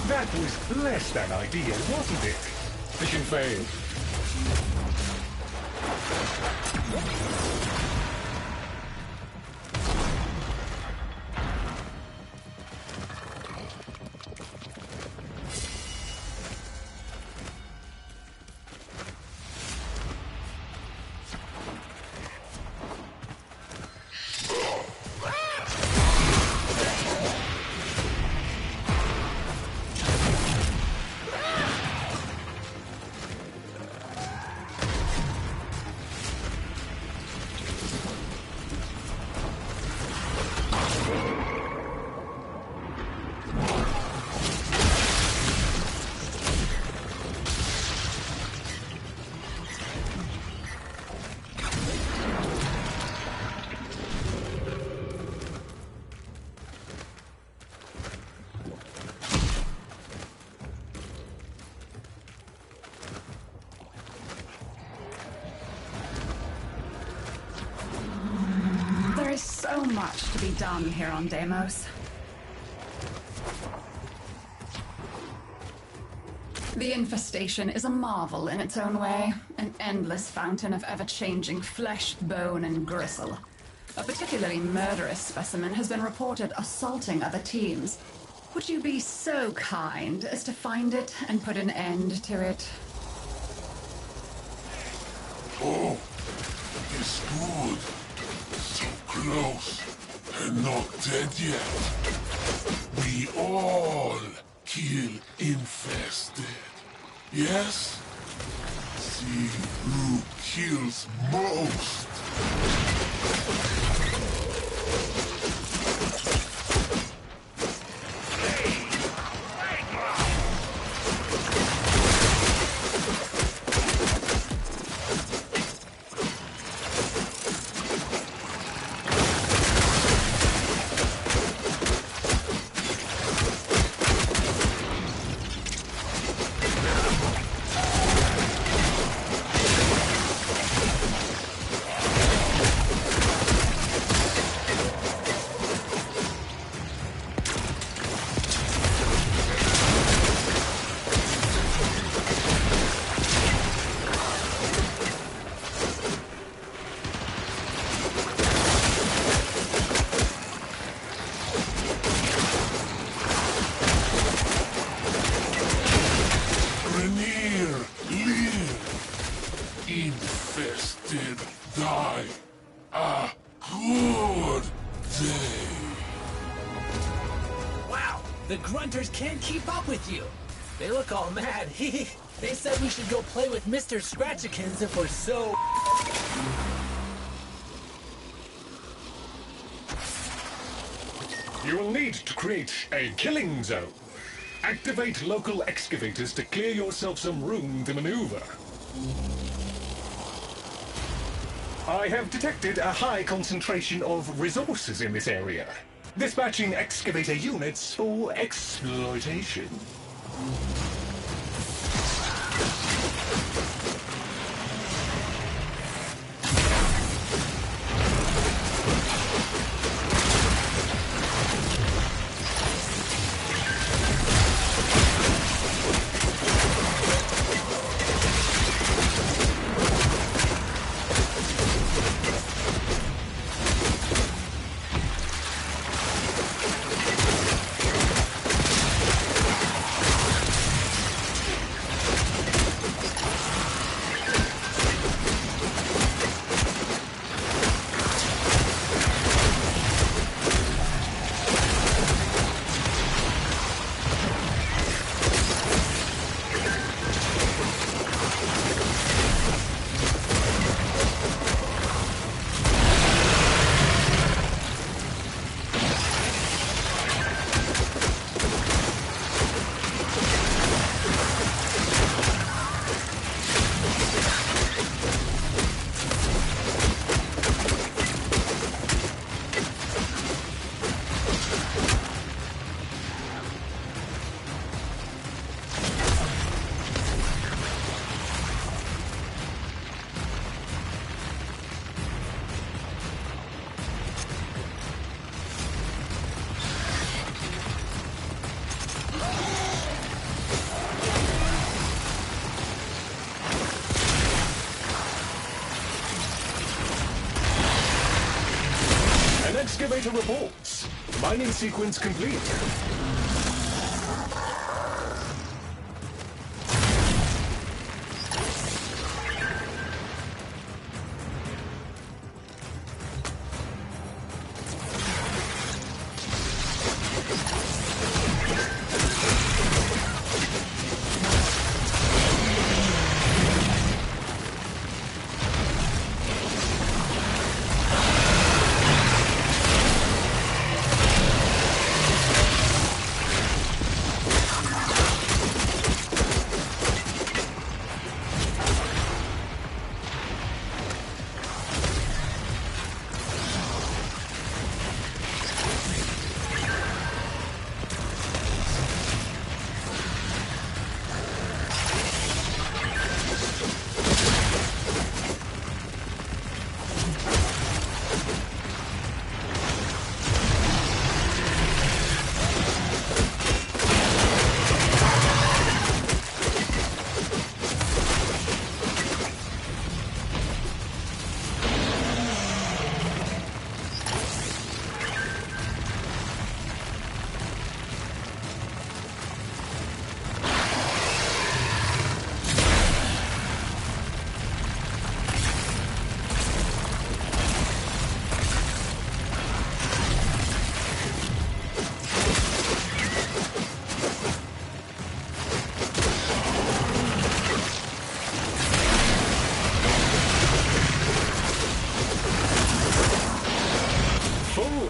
That was less than ideal, wasn't it? Mission failed. So much to be done here on Deimos. The infestation is a marvel in its own way, an endless fountain of ever-changing flesh, bone, and gristle. A particularly murderous specimen has been reported assaulting other teams. Would you be so kind as to find it and put an end to it? Oh, it's good. So close, and not dead yet. We all kill infested. Yes? See who kills most. Infested die a good day. Wow, the Grunters can't keep up with you. They look all mad. They said we should go play with Mr. Scratchikins if we're so... You will need to create a killing zone. Activate local excavators to clear yourself some room to maneuver. I have detected a high concentration of resources in this area. Dispatching excavator units for exploitation. Excavator reports. Mining sequence complete.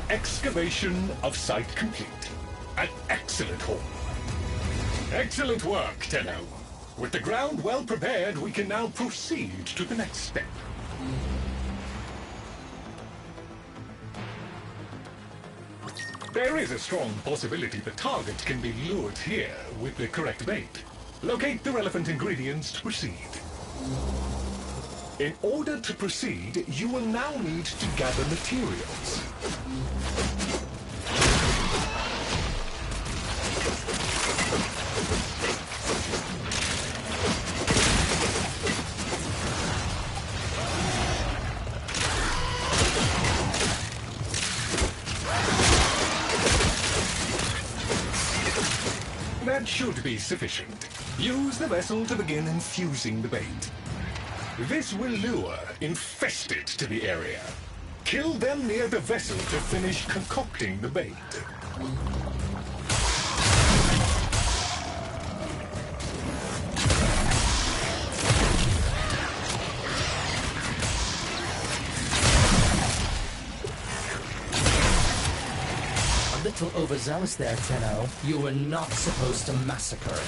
Excavation of site complete. An excellent haul. Excellent work, Tenno. With the ground well prepared, we can now proceed to the next step. There is a strong possibility the target can be lured here with the correct bait. Locate the relevant ingredients to proceed. In order to proceed, you will now need to gather materials. That should be sufficient. Use the vessel to begin infusing the bait. This will lure infested to the area. Kill them near the vessel to finish concocting the bait. A little overzealous there, Tenno. You were not supposed to massacre it.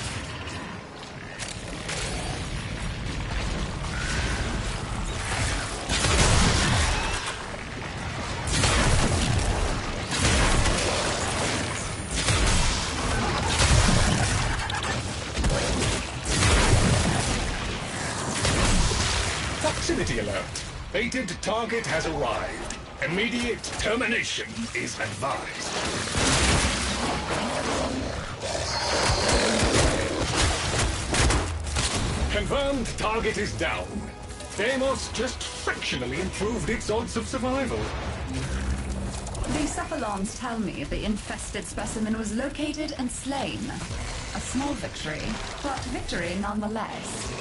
Proximity alert. Baited target has arrived. Immediate termination is advised. Confirmed target is down. Deimos just fractionally improved its odds of survival. The Cephalons tell me the infested specimen was located and slain. A small victory, but victory nonetheless.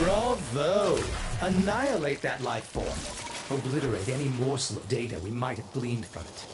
Bravo! Annihilate that life form. Obliterate any morsel of data we might have gleaned from it.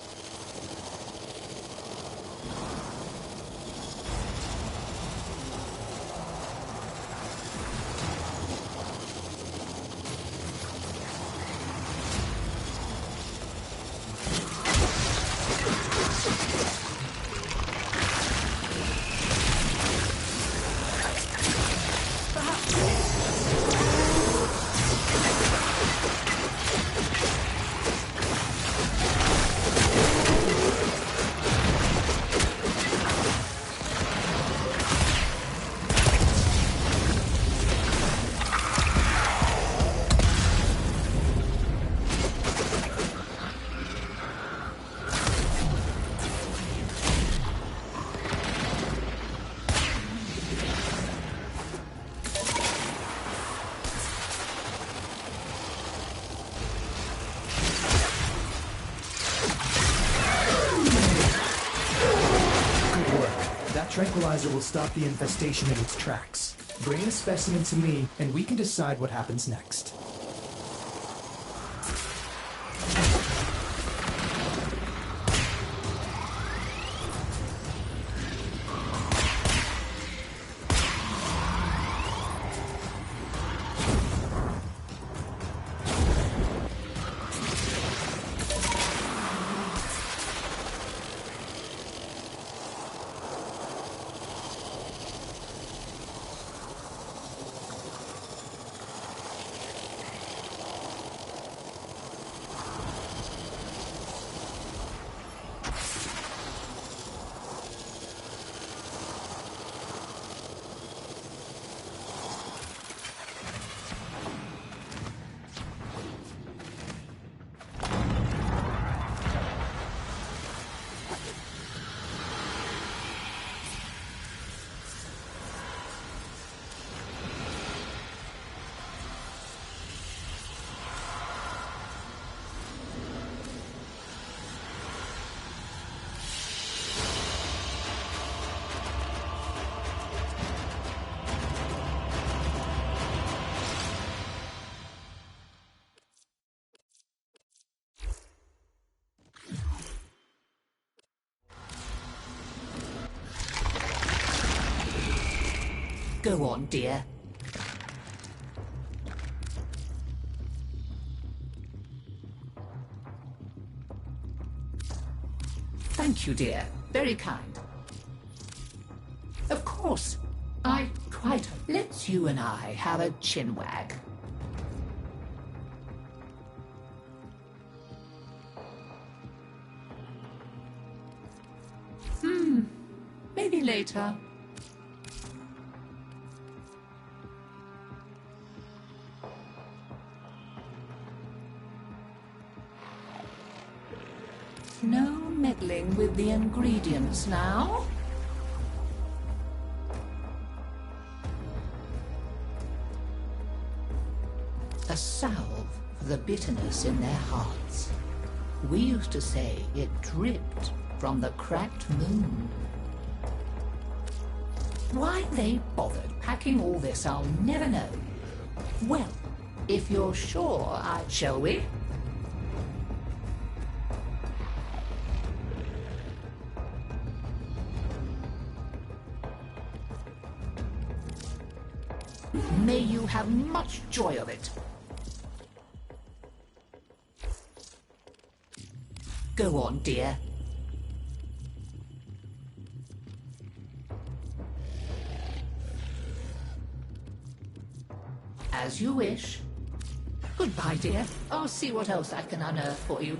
tranquilizer will stop the infestation in its tracks. Bring the specimen to me, and we can decide what happens next. Go on, dear. Thank you, dear. Very kind. Of course. I quite... Let's you and I have a chinwag. Maybe later. No meddling with the ingredients now. A salve for the bitterness in their hearts. We used to say it dripped from the cracked moon. Why they bothered packing all this, I'll never know. Well, if you're sure, shall we? May you have much joy of it. Go on, dear. As you wish. Goodbye, dear. I'll see what else I can unearth for you.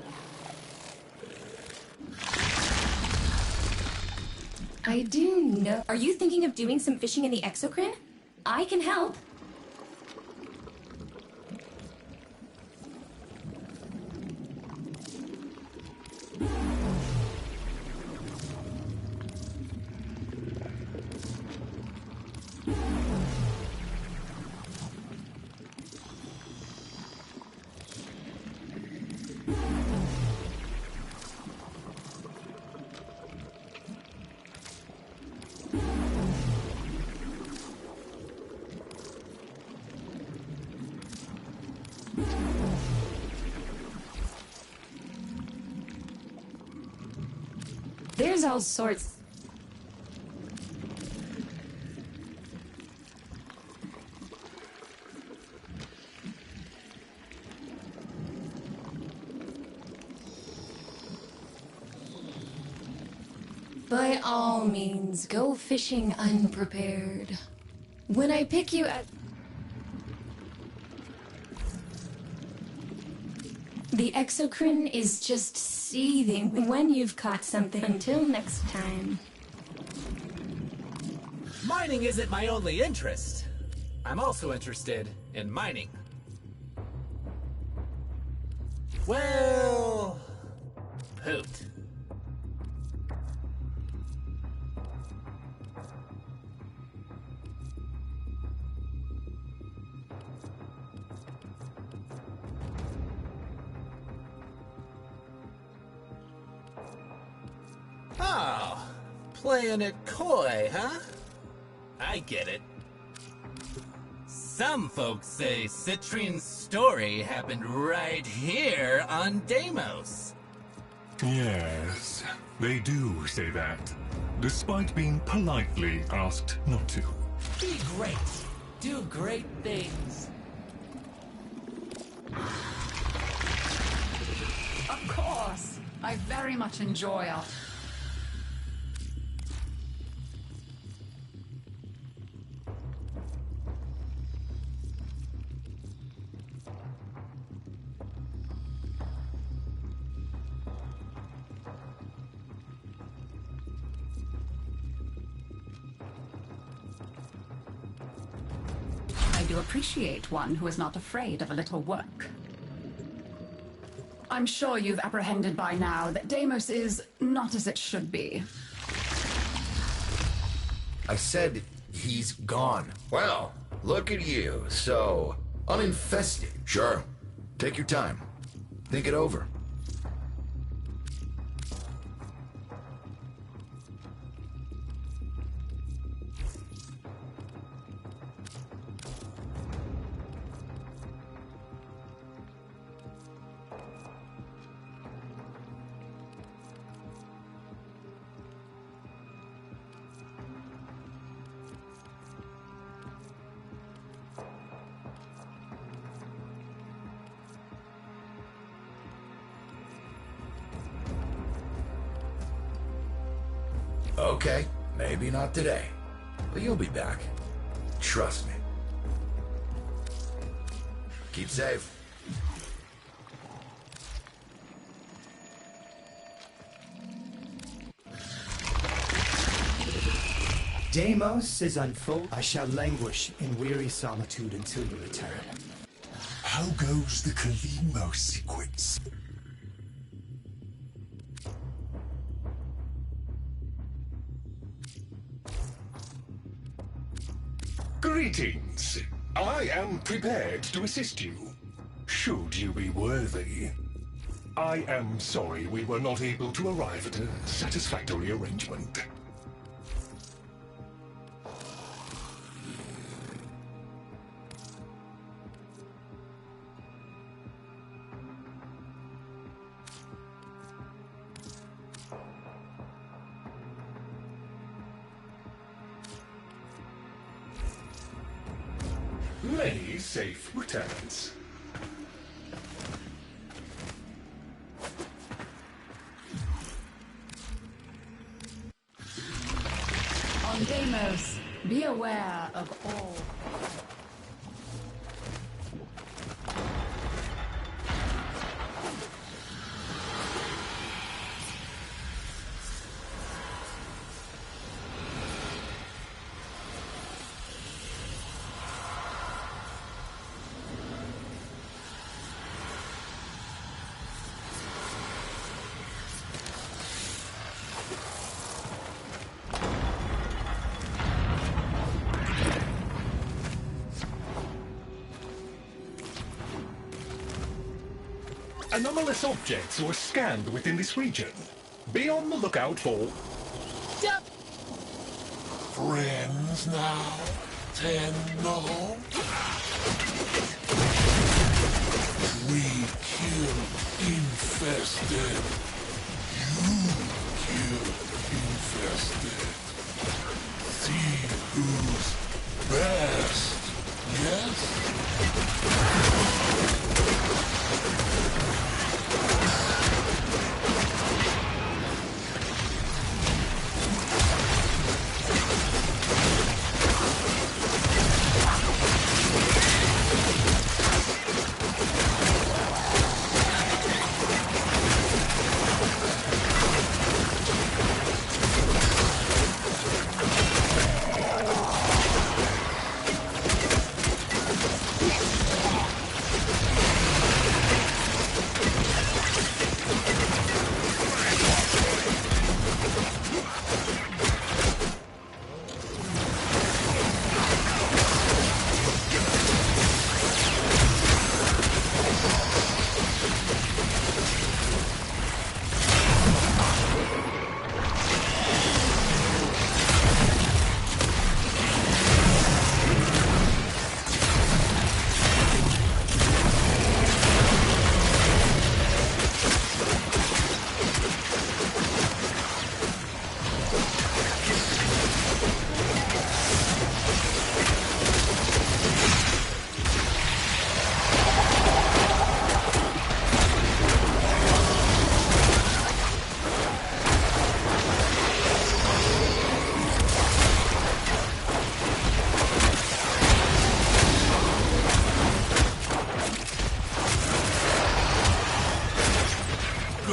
I do know. Are you thinking of doing some fishing in the exocrine? I can help. There's all sorts. By all means, go fishing unprepared. When I pick you up... The exocrine is just seething when you've caught something. Until next time. Mining isn't my only interest. I'm also interested in mining. Well... poot. Oh, Playing it coy, huh? I get it. Some folks say Citrine's story happened right here on Deimos. Yes, they do say that, despite being politely asked not to. Be great. Do great things. Of course. I very much enjoy our... I do appreciate one who is not afraid of a little work. I'm sure you've apprehended by now that Deimos is not as it should be. I said he's gone. Well, look at you. So, uninfested. Sure. Take your time. Think it over. Okay, maybe not today, but you'll be back. Trust me. Keep safe. Deimos is unfold. I shall languish in weary solitude until you return. How goes the Kalimo sequence? Greetings. I am prepared to assist you, should you be worthy. I am sorry we were not able to arrive at a satisfactory arrangement. Many safe returns. On Deimos, be aware of all. Anomalous objects were scanned within this region. Be on the lookout for... Friends now? 10 no? We kill infested. You kill infested. See who's best, yes?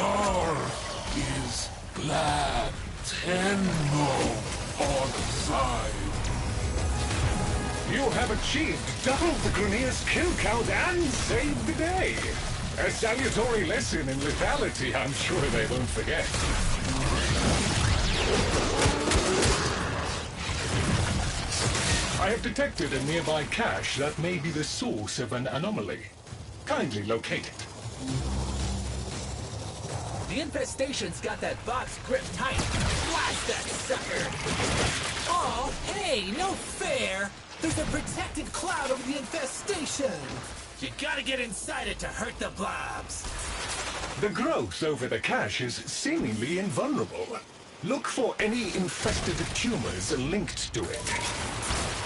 Darth is glad. 10 more on side. You have achieved double the Grineer's kill count and saved the day. A salutary lesson in lethality, I'm sure they won't forget. I have detected a nearby cache that may be the source of an anomaly. Kindly locate it. The infestation's got that box gripped tight. Blast that sucker! Oh, hey, no fair! There's a protected cloud over the infestation! You gotta get inside it to hurt the blobs! The growth over the cache is seemingly invulnerable. Look for any infested tumors linked to it.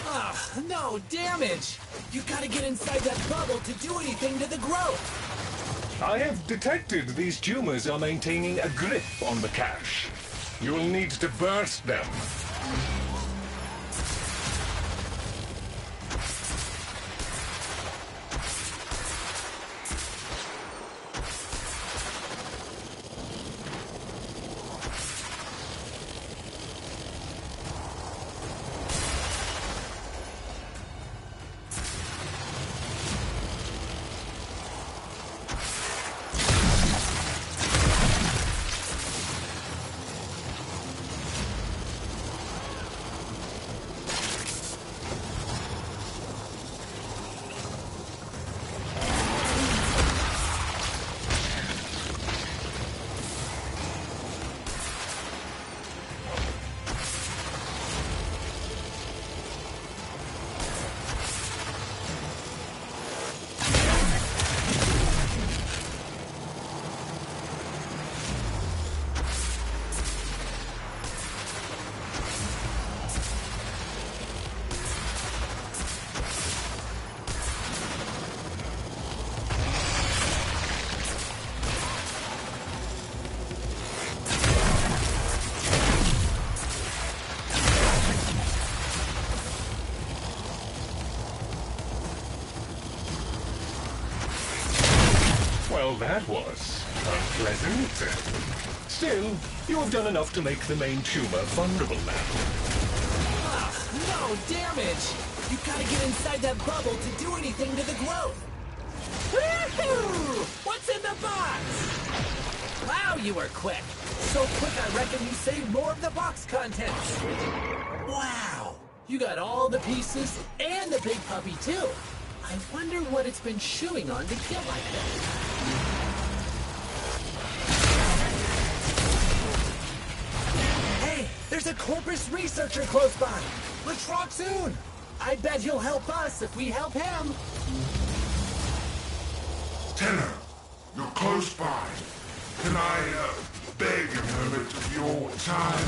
Ah, no damage! You gotta get inside that bubble to do anything to the growth! I have detected these tumors are maintaining a grip on the cache. You will need to burst them. Well, that was unpleasant. Still, you have done enough to make the main tumor vulnerable now. Ah, no damage! You gotta get inside that bubble to do anything to the growth! Woohoo! What's in the box? Wow, you were quick! So quick I reckon you saved more of the box contents! Wow! You got all the pieces and the big puppy too! I wonder what it's been chewing on to get like that. Hey, there's a Corpus researcher close by. Let's rock soon. I bet he'll help us if we help him. Tenor, you're close by. Can I beg a moment of your time?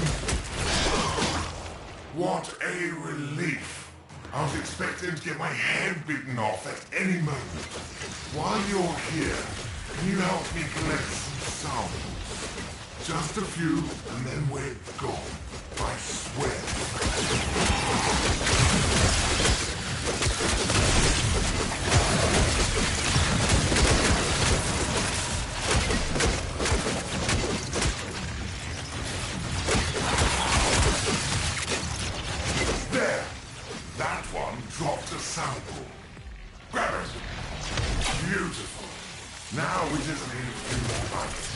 What a relief. I was expecting to get my head bitten off at any moment. While you're here, can you help me collect some samples? Just a few, and then we're gone. I swear. There! That one dropped a sample. Grab it! Beautiful. Now we just need a few more bites.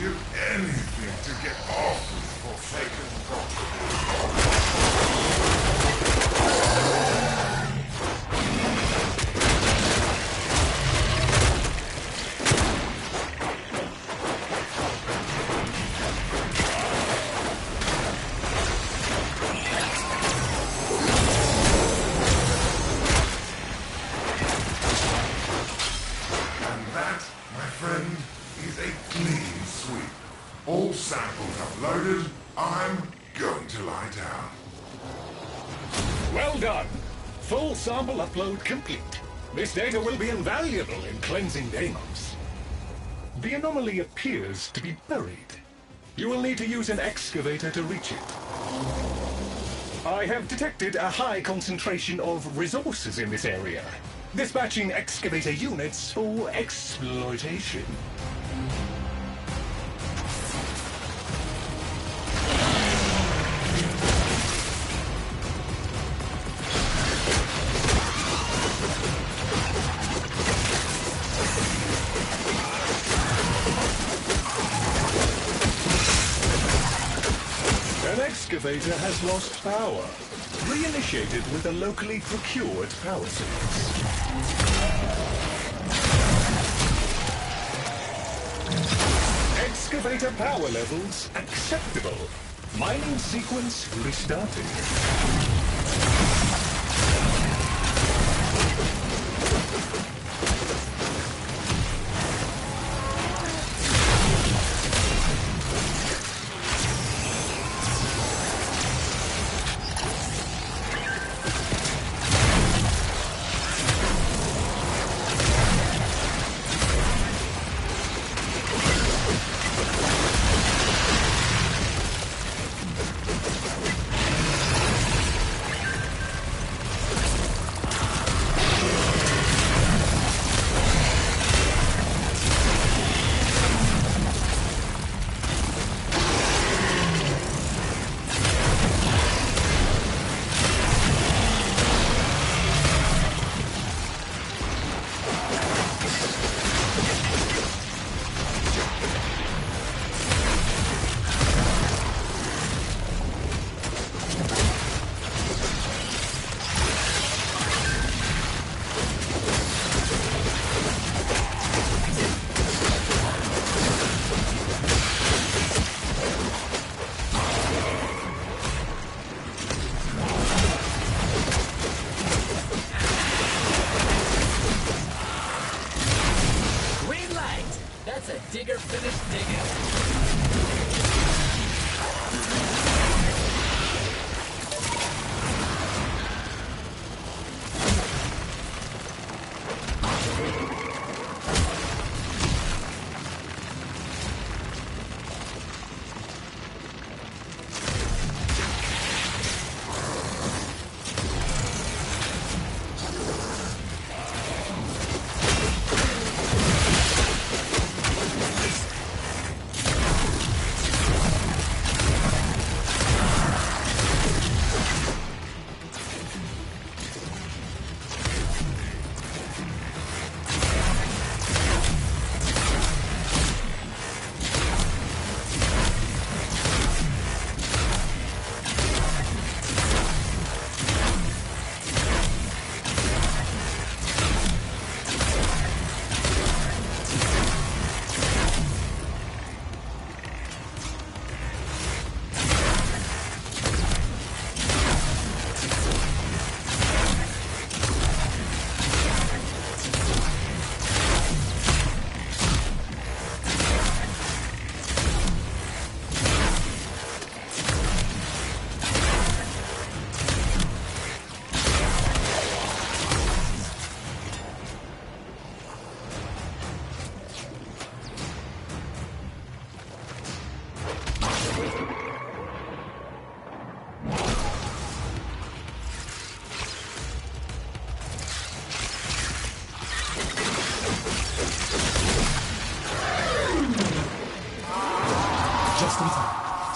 give anything to get off this forsaken property. All samples uploaded, I'm going to lie down. Well done. Full sample upload complete. This data will be invaluable in cleansing Deimos. The anomaly appears to be buried. You will need to use an excavator to reach it. I have detected a high concentration of resources in this area. Dispatching excavator units for exploitation. Excavator has lost power. Reinitiated with a locally procured power source. Excavator power levels acceptable. Mining sequence restarted. Digger finished digging.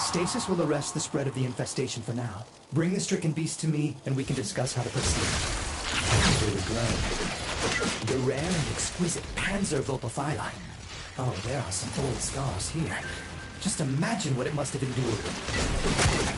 Stasis will arrest the spread of the infestation for now. Bring the stricken beast to me, and we can discuss how to proceed. After the ground, the rare and exquisite Panzer Vulpophyline. Oh, there are some old scars here. Just imagine what it must have endured.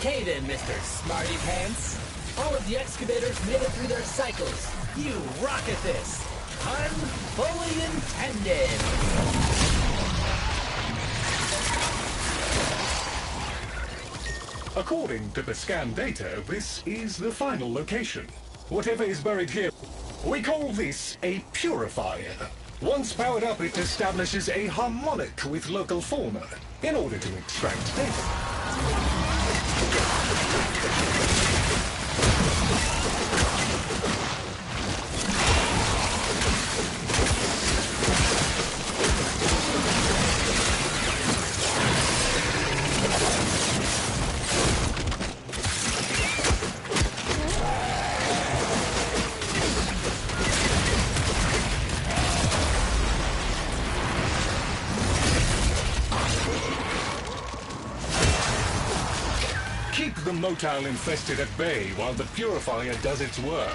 Okay then, Mr. Smarty Pants. All of the excavators made it through their cycles. You rock at this. Pun fully intended. According to the scan data, this is the final location. Whatever is buried here, we call this a purifier. Once powered up, it establishes a harmonic with local fauna in order to extract data. Keep the motile infested at bay while the purifier does its work.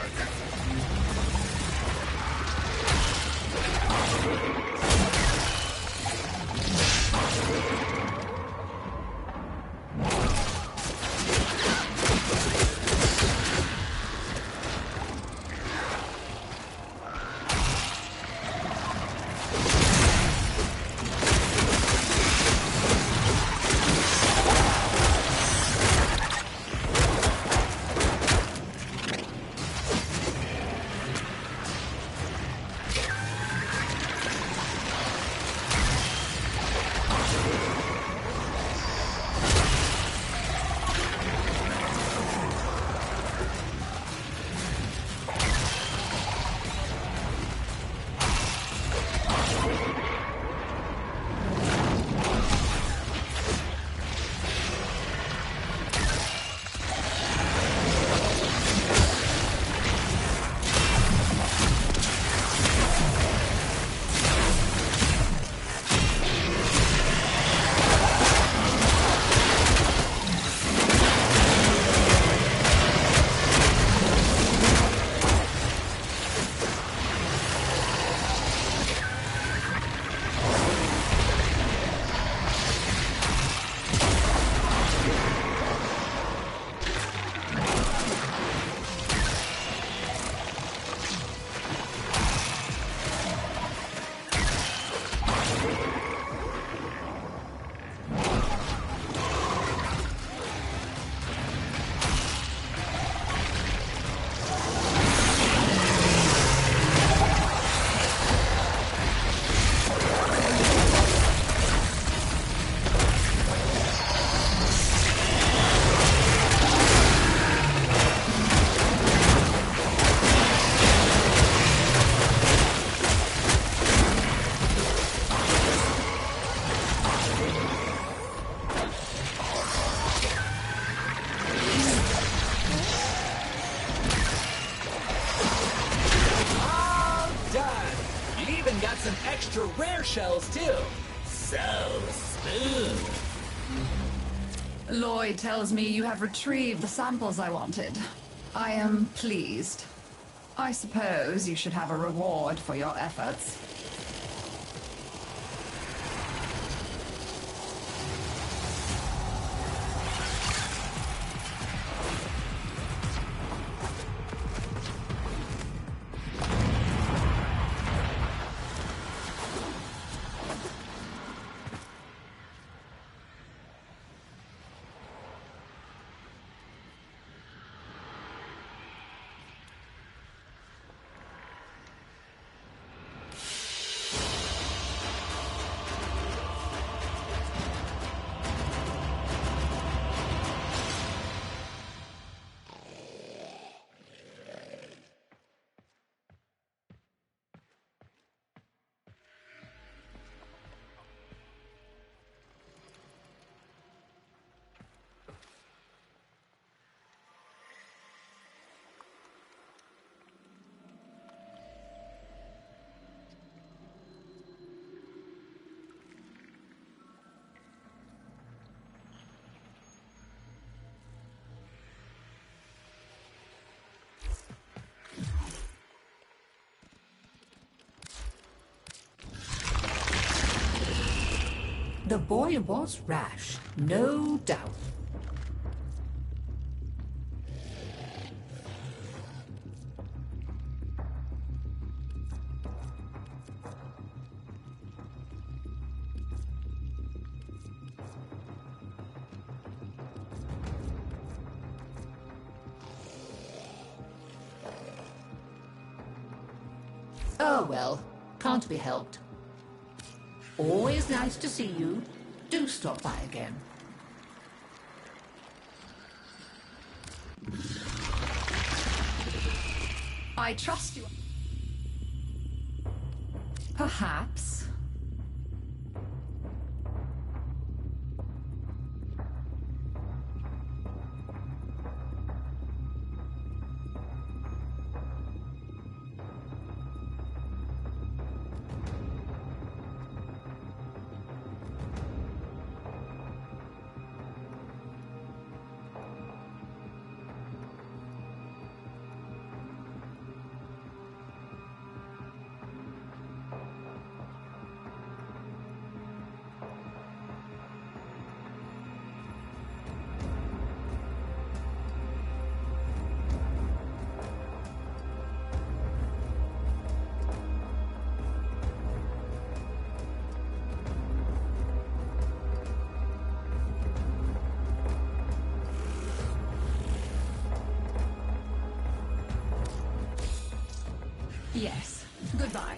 even got some extra rare shells, too. So smooth. Lloyd tells me you have retrieved the samples I wanted. I am pleased. I suppose you should have a reward for your efforts. The boy was rash, no doubt. Oh well, can't be helped. Always nice to see you. Do stop by again. I trust you. Perhaps. Yes. Goodbye.